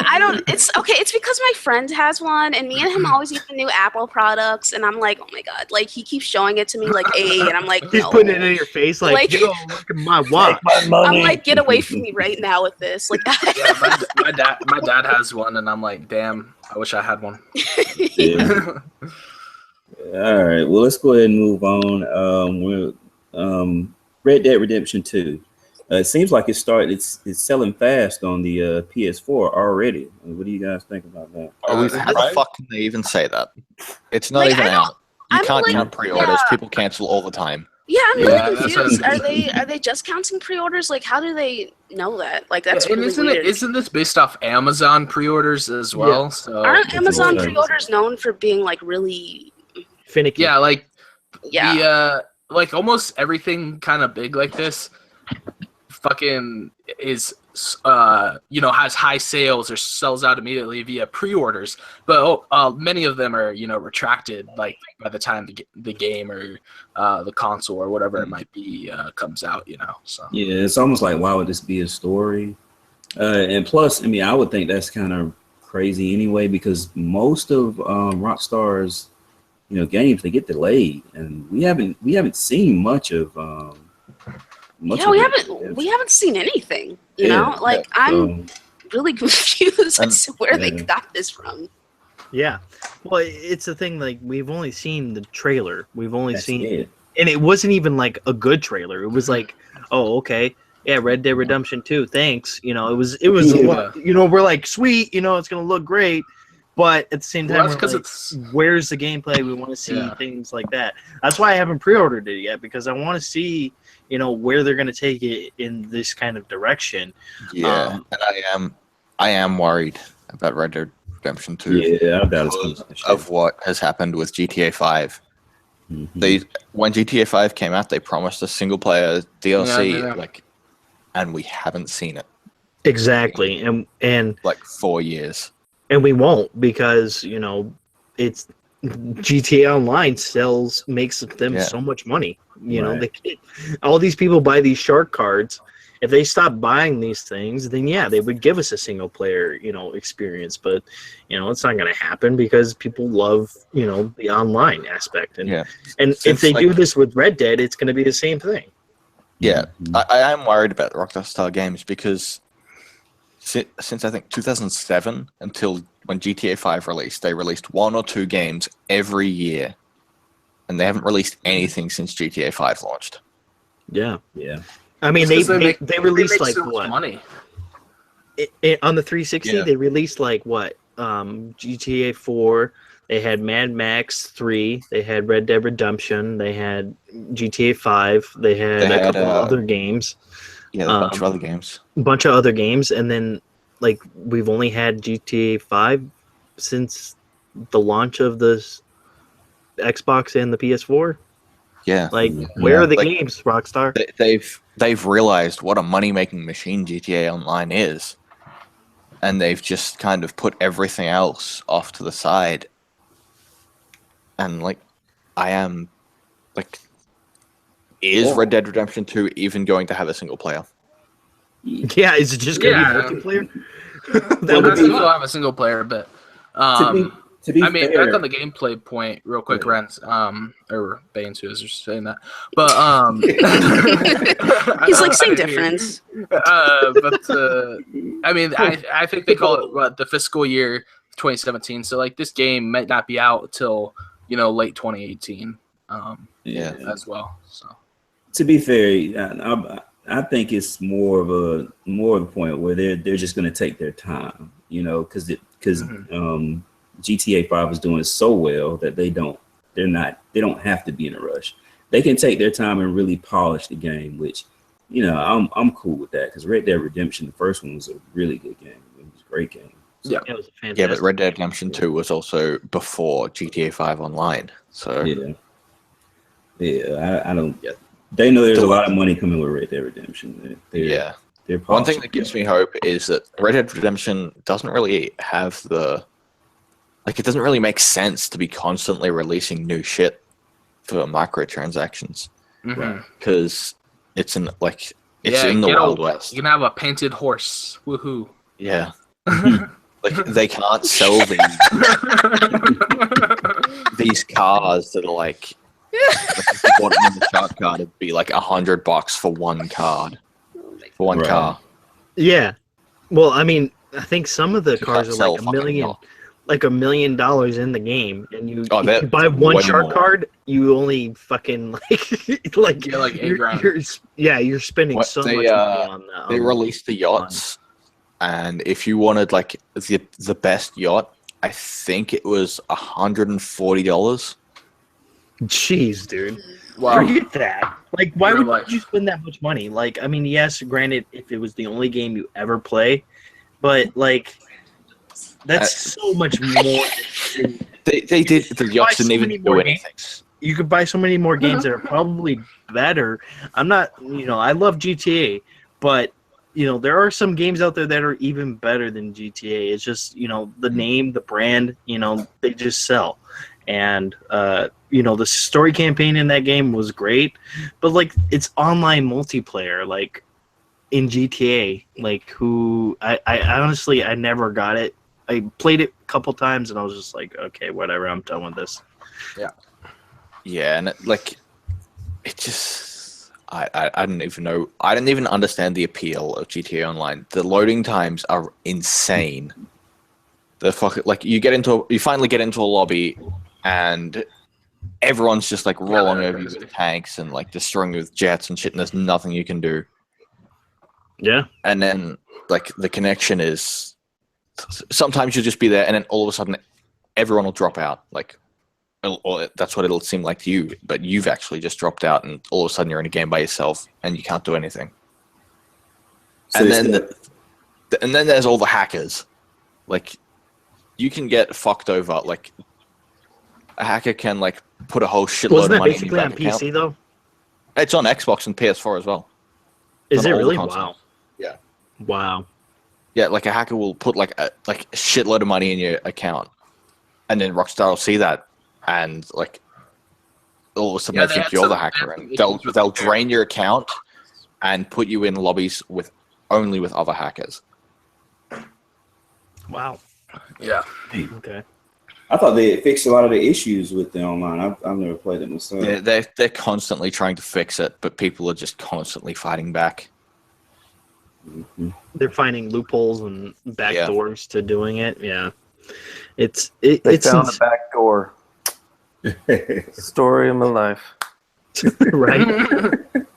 it's okay. It's because my friend has one, and me and him always use the new Apple products, and I'm like, oh my god, like he keeps showing it to me, like, hey, and I'm like, He's no. putting it in your face, like, yo, look at my watch. I'm like, get away from me right now with this. Like, Yeah, my dad has one, and I'm like, damn, I wish I had one. Yeah. All right. Well, let's go ahead and move on. Red Dead Redemption 2. It seems like it's selling fast on the PS4 already. What do you guys think about that? How the fuck can they even say that? It's not Like, even out. You can't like, count pre-orders. yeah. People cancel all the time. Yeah, I'm Yeah, really that's confused. what- Are they just counting pre-orders? Like, how do they know that? Like, that's And really weird. isn't this based off Amazon pre-orders as well? Yeah. So Aren't Amazon weird. pre-orders known for being like really? Finicky. yeah, like Yeah. the like almost everything kind of big like this fucking is has high sales or sells out immediately via pre-orders, but many of them are retracted like by the time the game or the console or whatever it might be comes out. So Yeah, it's almost like, why would this be a story? And plus, I mean, I would think that's kind of crazy anyway, because most of Rockstar's games, they get delayed, and we haven't seen much of much. Yeah, of we haven't seen anything. Yeah, like I'm really confused as to where they Yeah. got this from. Yeah. Well, it's the thing, like, we've only seen the trailer. We've only That's seen it. and it wasn't even like a good trailer. It was like, oh, okay. Yeah, Red Dead Redemption 2, thanks. It was a lot, we're like, sweet, it's gonna look great. But at the same time, that's because like, it's where's the gameplay? We want to see Yeah. things like that. That's why I haven't pre-ordered it yet, because I want to see, where they're going to take it in this kind of direction. Yeah, and I am worried about Red Dead Redemption 2 Yeah, I doubt it's because gonna of what has happened with GTA 5. Mhm. When GTA 5 came out, they promised a single player DLC, Yeah. and we haven't seen it Exactly, and like 4 years. we won't, because it's GTA Online makes them so much money. Right. All these people buy these shark cards. If they stop buying these things, then yeah, they would give us a single player experience. But it's not going to happen, because people love the online aspect. And Yeah, and if Since, they like- do this with Red Dead, it's going to be the same thing. yeah. Mhm. I am worried about Rockstar Games because since I think 2007 until when GTA 5 released, they released 1 or 2 games every year, and they haven't released anything since GTA 5 launched. Yeah, Yeah. I mean It's 'cause they they released make like so much what money. on the 360. Yeah. They released like what GTA 4. They had Mad Max 3. They had Red Dead Redemption. They had GTA 5. They had They a had, couple other games, Yeah, a bunch of other games. a bunch of other games, and then like we've only had GTA 5 since the launch of the Xbox and the PS4. Yeah, Like, Yeah. where are the Like- games, Rockstar? they've realized what a money making machine GTA Online is, and they've just kind of put everything else off to the side. And like, I am like, is Yeah. Red Dead Redemption 2 even going to have a single player? Yeah, is it just gonna Yeah. be multiplayer? Well, That would that's be still have a single player, but To be I mean, fair, back on the gameplay point, real quick, Yeah. Renz, or Baines, who was just saying that, but He's like, same difference. I mean, I think they call it the fiscal year 2017. So like, this game might not be out till late 2018, Yeah. as well. So to be fair, I think it's more of the point where they're just going to take their time, because GTA 5 is doing so well that they don't have to be in a rush. They can take their time and really polish the game, which I'm cool with that, because Red Dead Redemption, the first one, was a really good game. It was a great game. yeah, It was a fantastic. Yeah, but Red Dead Redemption 2 was also before GTA 5 Online. So Yeah. I don't. They know there's a lot of money coming with Red Dead Redemption. They're One thing that gives me hope is that Red Dead Redemption doesn't really have the it doesn't really make sense to be constantly releasing new shit for microtransactions because it's in in the Wild West. You can have a painted horse. Woohoo! Yeah, they can't sell these cars that are if you bought them in the chart card, it'd be $100 for one card. For one car. Yeah. Well, I mean, I think some of the cars are like $1 million in the game, and you buy one chart card, you only fucking you're spending so much money on that. They released the yachts, and if you wanted the best yacht, I think it was $140. Jeez, dude. Wow. Forget that. Why would you spend that much money? I mean, yes, granted, if it was the only game you ever play, but that's so much more. They did. The yachts didn't even do anything. You could buy so many more games that are probably better. I'm not, I love GTA, but there are some games out there that are even better than GTA. It's just the name, the brand, they just sell. And the story campaign in that game was great, but it's online multiplayer in GTA, who I honestly I never got it. I played it a couple times and I was just okay, whatever, I'm done with this. Yeah, and it just I don't even know. I didn't even understand the appeal of GTA Online. The loading times are insane. The you finally get into a lobby and everyone's just rolling over you with tanks and destroying you with jets and shit, and there's nothing you can do. Yeah. And then the connection is sometimes you'll just be there and then all of a sudden everyone will drop out. Or that's what it'll seem like to you, but you've actually just dropped out and all of a sudden you're in a game by yourself and you can't do anything. So and then there's all the hackers. You can get fucked over. A hacker can put a whole shitload of money in your bank account. Wasn't that basically on PC though? It's on Xbox and PS4 as well. Is it really? Wow. Yeah. Wow. Yeah, a hacker will put a shitload of money in your account, and then Rockstar will see that, and all of a sudden they think you're the hacker, and they'll drain your account and put you in lobbies only with other hackers. Wow. Yeah. Okay. I thought they fixed a lot of the issues with the online. I've never played it myself. Yeah, they're constantly trying to fix it, but people are just constantly fighting back. Mm-hmm. They're finding loopholes and back doors to doing it. Yeah, They found a back door. Story of my life. Right.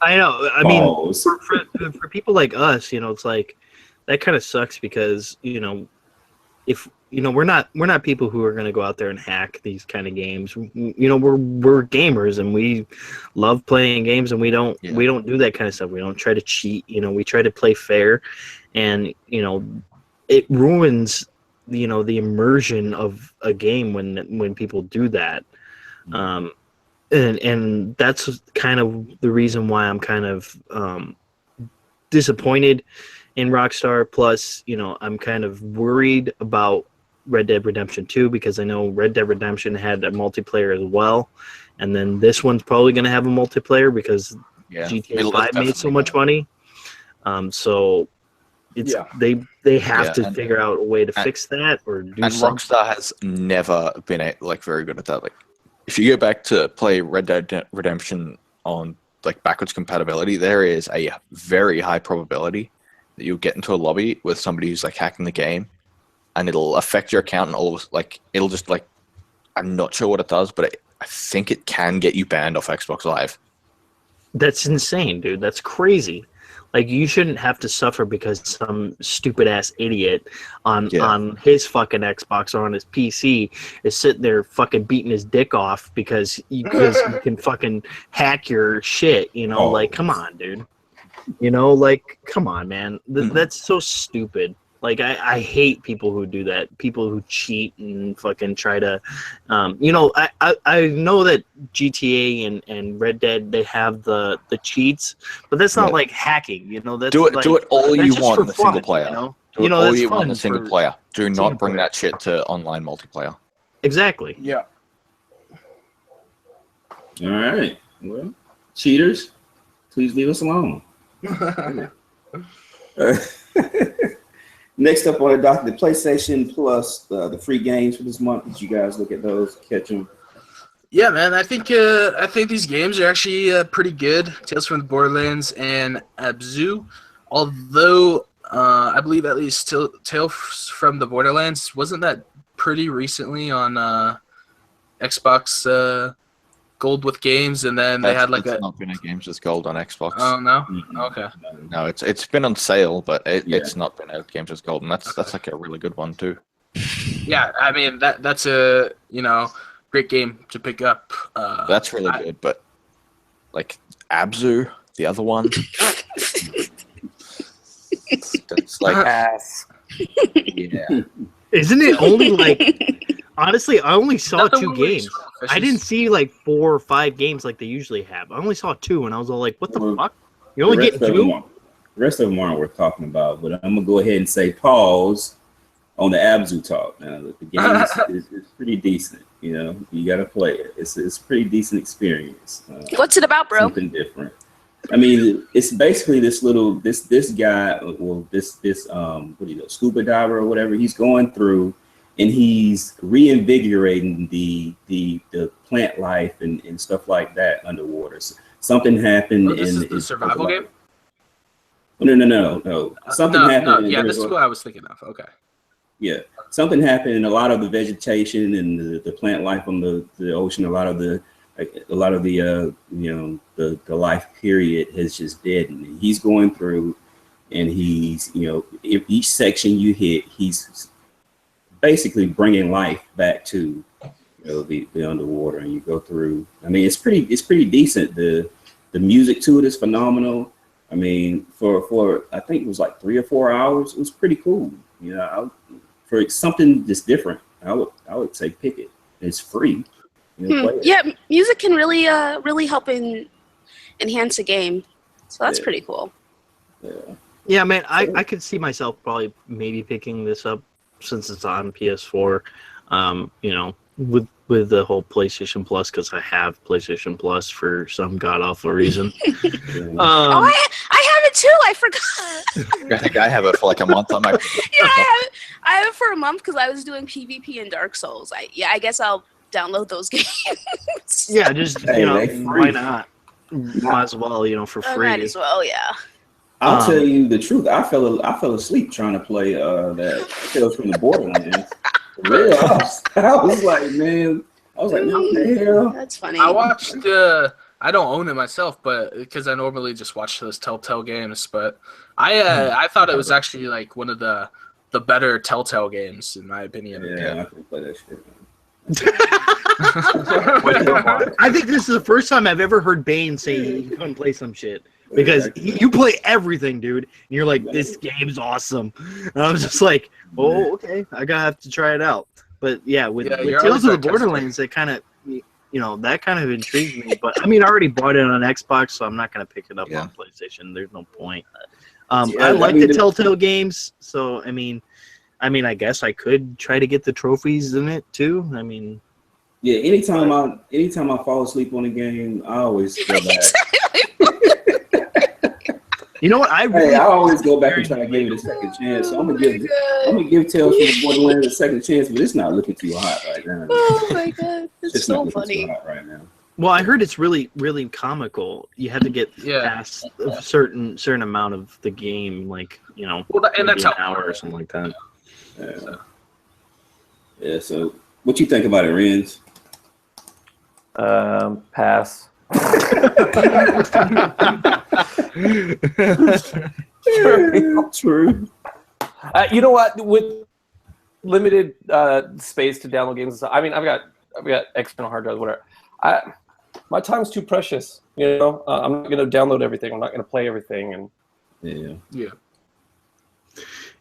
I know. I mean, for people like us, it's that kind of sucks because if we're not people who are going to go out there and hack these kind of games. We're gamers and we love playing games, and we don't do that kind of stuff. We don't try to cheat. We try to play fair, and it ruins the immersion of a game when people do that. And that's kind of the reason why I'm kind of disappointed in Rockstar. Plus, I'm kind of worried about Red Dead Redemption 2 because I know Red Dead Redemption had a multiplayer as well, and then this one's probably going to have a multiplayer because GTA 5 made so much money. So it's they have to figure out a way to fix that or do something. And Rockstar has never been very good at that. If you go back to play Red Dead Redemption on backwards compatibility, there is a very high probability that you'll get into a lobby with somebody who's hacking the game, and it'll affect your account, and it'll just I'm not sure what it does, but I think it can get you banned off Xbox Live. That's insane, dude. That's crazy. You shouldn't have to suffer because some stupid ass idiot on his fucking Xbox or on his PC is sitting there fucking beating his dick off because you can fucking hack your shit. Come on, dude. Come on, man. That's so stupid. Like I hate people who do that. People who cheat and fucking try to, I know that GTA and Red Dead, they have the cheats, but that's not like hacking. That's do it all you want in the single fun, player. Do it all you want in the single player. Do not bring that shit to online multiplayer. Exactly. Yeah. All right. Well, cheaters, please leave us alone. Next up on the docket, the PlayStation Plus, the free games for this month. Did you guys look at those? Catch them? Yeah, man. I think these games are actually pretty good. Tales from the Borderlands and Abzu. Although I believe at least Tales from the Borderlands wasn't that pretty recently on Xbox Gold with games, and then they had like it's not been a Games with Gold on Xbox. Oh no, Mm-hmm. okay. No, it's been on sale, but it's not been a Games with Gold, and that's like a really good one too. Yeah, I mean that's a great game to pick up. That's really good, but like Abzu, the other one, it's like Ass. yeah. Isn't it only like? Honestly, I only saw Nothing 2 really games. strong I didn't see like 4 or 5 games like they usually have. I only saw 2, and I was all like, "What the fuck? You only get 2?" The rest of them aren't worth talking about, but I'm gonna go ahead and say pause on the Abzu talk. Now, the game is pretty decent. You gotta play it. It's a pretty decent experience. What's it about, bro? Something different. I mean, it's basically this guy, well, this scuba diver or whatever. He's going through, and he's reinvigorating the plant life and stuff like that underwater. So something happened. Oh, this is the survival game? No. Something happened. No, yeah, this is what I was thinking of. Okay. Yeah, something happened, and a lot of the vegetation and the plant life on the ocean, a lot of the life period has just deadened. He's going through, and he's if each section you hit, he's basically bringing life back to the underwater, and you go through. I mean, it's pretty decent. The music to it is phenomenal. I mean, for I think it was like 3 or 4 hours, it was pretty cool. For something just different, I would say pick it. It's free. Play it. Yeah, music can really help enhance a game, so that's pretty cool. Yeah, man, I could see myself probably maybe picking this up since it's on PS4. With the whole PlayStation Plus, because I have PlayStation Plus for some god awful reason. I have it too. I forgot. I think I have it for like a month on my. I have it for a month because I was doing PvP in Dark Souls. I guess I'll download those games. Yeah, just why not? Might as well, for free. Might as well, yeah. I'll tell you the truth. I fell asleep trying to play that Tales from the Borderlands. Real, I was like, man, what the hell? That's funny. I watched. I don't own it myself, but because I normally just watch those Telltale games. But I thought it was actually like one of the better Telltale games in my opinion. Yeah, I can play that shit. I think this is the first time I've ever heard Bane say he couldn't play some shit. Because you play everything, dude. And you're like, this game's awesome. And I was just like, oh, okay. I gotta have to try it out. But yeah, with Tales of the Borderlands, that kind of, that kind of intrigued me. But I mean, I already bought it on Xbox, so I'm not gonna pick it up on PlayStation. There's no point. I like the Telltale games, so I mean, I guess I could try to get the trophies in it too. I mean, yeah. Anytime I fall asleep on a game, I always go back. You know what? I always go back and try to give it a second chance. So I'm gonna give Tales from the Borderlands a second chance, but it's not looking too hot right now. Oh my god, it's so not funny. too hot right now. Well, I heard it's really, really comical. You have to get past a certain amount of the game, like and that's an hour or something like that. Yeah. So, what you think about it, Renz? Pass. True. You know what? With limited space to download games and stuff, I mean, I've got external hard drives, whatever. My time's too precious. I'm not going to download everything. I'm not going to play everything. And yeah.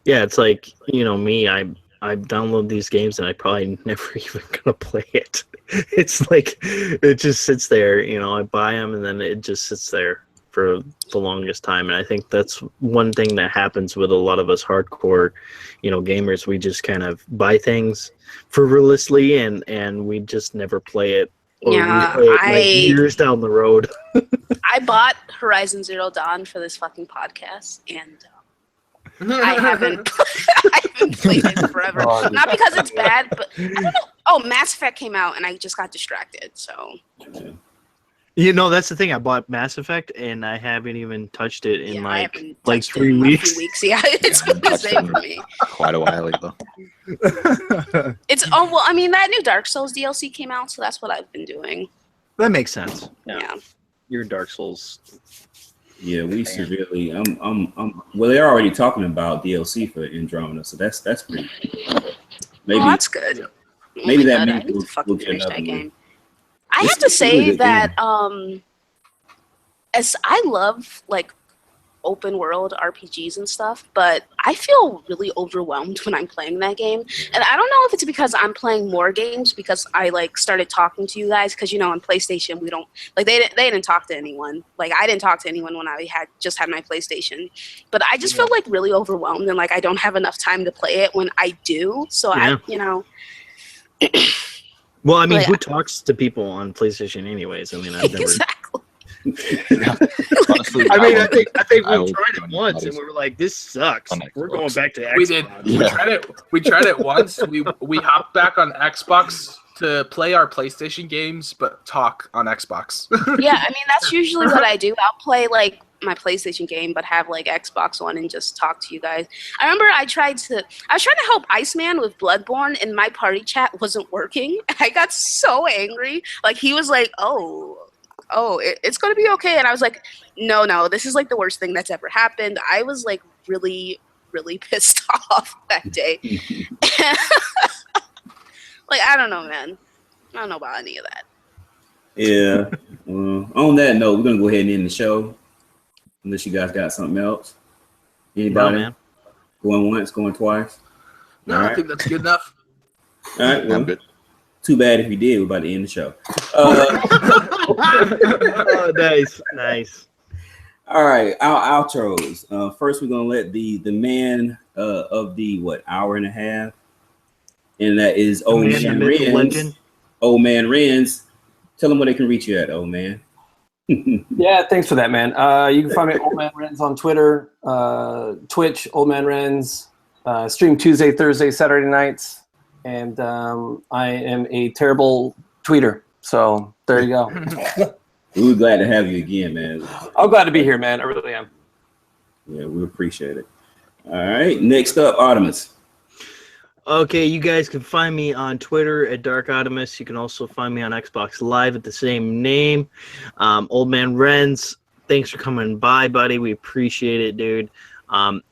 Yeah, it's like, me, I download these games and I probably never even gonna play it. It's like it just sits there, I buy them and then it just sits there for the longest time. And I think that's one thing that happens with a lot of us hardcore, gamers. We just kind of buy things frivolously and we just never play it. Or Yeah, we play it like years down the road. I bought Horizon Zero Dawn for this fucking podcast, and I haven't played it forever. Not because it's bad, but I don't know. Oh, Mass Effect came out, and I just got distracted. So, that's the thing. I bought Mass Effect, and I haven't even touched it in like 3 weeks. A few weeks. Yeah, it's been the same for me. Quite a while ago. That new Dark Souls DLC came out, so that's what I've been doing. That makes sense. Yeah. You're Dark Souls. Yeah, we severely. Well, they're already talking about DLC for Andromeda, so that's pretty cool. Maybe that's good. Maybe that I need means to fucking finish that game. I It's have to a say really good that as I love like open world RPGs and stuff, but I feel really overwhelmed when I'm playing that game. And I don't know if it's because I'm playing more games because I like started talking to you guys because on PlayStation we don't like they didn't talk to anyone. Like I didn't talk to anyone when I had my PlayStation. But I just feel like really overwhelmed and like I don't have enough time to play it when I do. So Well, I mean, who talks to people on PlayStation anyways? I mean, I've never. Exactly. Honestly, I think we tried it once and we were like, "This sucks. We're going back to Xbox." We did. Yeah. We tried it once. We hopped back on Xbox to play our PlayStation games, but talk on Xbox. Yeah, I mean that's usually what I do. I'll play like my PlayStation game, but have like Xbox on and just talk to you guys. I remember I was trying to help Iceman with Bloodborne, and my party chat wasn't working. And I got so angry. Like he was like, it's gonna be okay, and I was like, no, this is like the worst thing that's ever happened. I was like really, really pissed off that day. Like I don't know, man. I don't know about any of that. Yeah. On that note, we're gonna go ahead and end the show. Unless you guys got something else. Anybody? No, man. Going once, going twice? No, I think that's good enough. All right, well, I'm good. too bad if we did. We're about to end the show. Oh, nice. All right, our outros. First, we're gonna let the man of the hour and a half, and that is OldmanRenz. OldmanRenz. Tell them where they can reach you at, old man. Yeah, thanks for that, man. You can find me at OldmanRenz on Twitter, Twitch, OldmanRenz. Stream Tuesday, Thursday, Saturday nights, and I am a terrible tweeter. So there you go. We're glad to have you again, man. I'm glad to be here, man. I really am. Yeah, we appreciate it. All right, next up, Artemis. Okay, you guys can find me on Twitter at Dark Optimus. You can also find me on Xbox Live at the same name. OldmanRenz, thanks for coming by, buddy. We appreciate it, dude.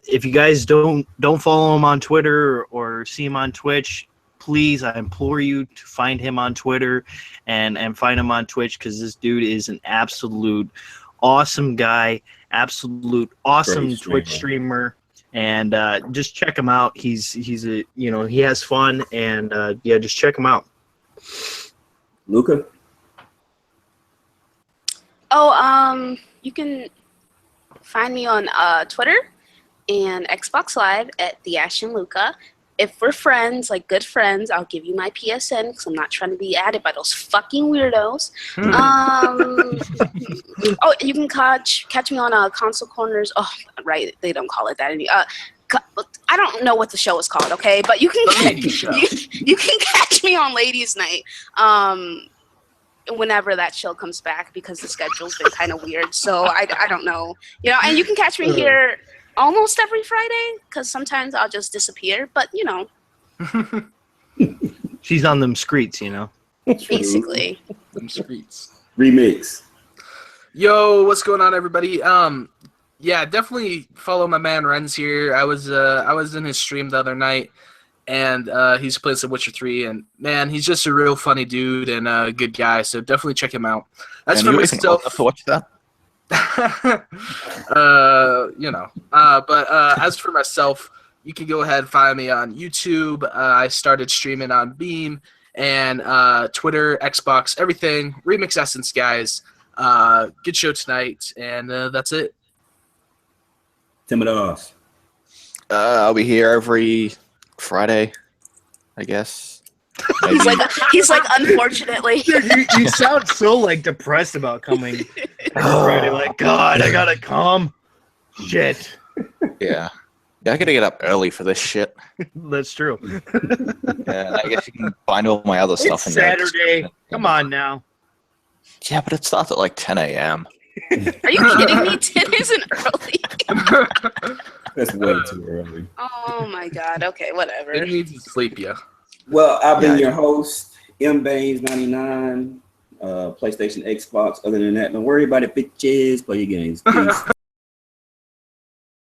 If you guys don't follow him on Twitter or see him on Twitch, please, I implore you to find him on Twitter and find him on Twitch, because this dude is an absolute awesome guy, absolute awesome Twitch streamer. And just check him out. He's a he has fun, and just check him out. Luca. You can find me on Twitter and Xbox Live at the Ashen Luca. If we're friends, like good friends, I'll give you my PSN because I'm not trying to be added by those fucking weirdos. You can catch me on Console Corners. Oh, right, they don't call it that anymore. I don't know what the show is called, okay? But you can you can catch me on Ladies' Night whenever that show comes back, because the schedule's been kind of weird. So I don't know, And you can catch me here almost every Friday, because sometimes I'll just disappear, but She's on them streets, basically. Them streets. Remix. Yo, what's going on, everybody? Yeah, definitely follow my man Renz here. I was in his stream the other night, and he's playing some Witcher 3, and man, he's just a real funny dude and a good guy. So definitely check him out. As for myself, to watch that. But as for myself, you can go ahead and find me on YouTube. I started streaming on Beam and Twitter, Xbox, everything. Remix Essence, guys. Good show tonight, and that's it. Timodos. I'll be here every Friday, I guess. He's like, unfortunately. Dude, you sound so like depressed about coming. Friday, like, God, I gotta come. Shit. Yeah, I gotta get up early for this shit. That's true. Yeah, I guess you can find all my other stuff It's in there. Saturday. Come on now. Yeah, but it starts at like 10 a.m. Are you kidding me? 10 isn't early. That's way too early. Oh my god. Okay, whatever. It needs to sleep, yeah. Well, I've been Yeah. your host, mbaines99, PlayStation, Xbox. Other than that, don't worry about it, bitches. Play your games. Peace.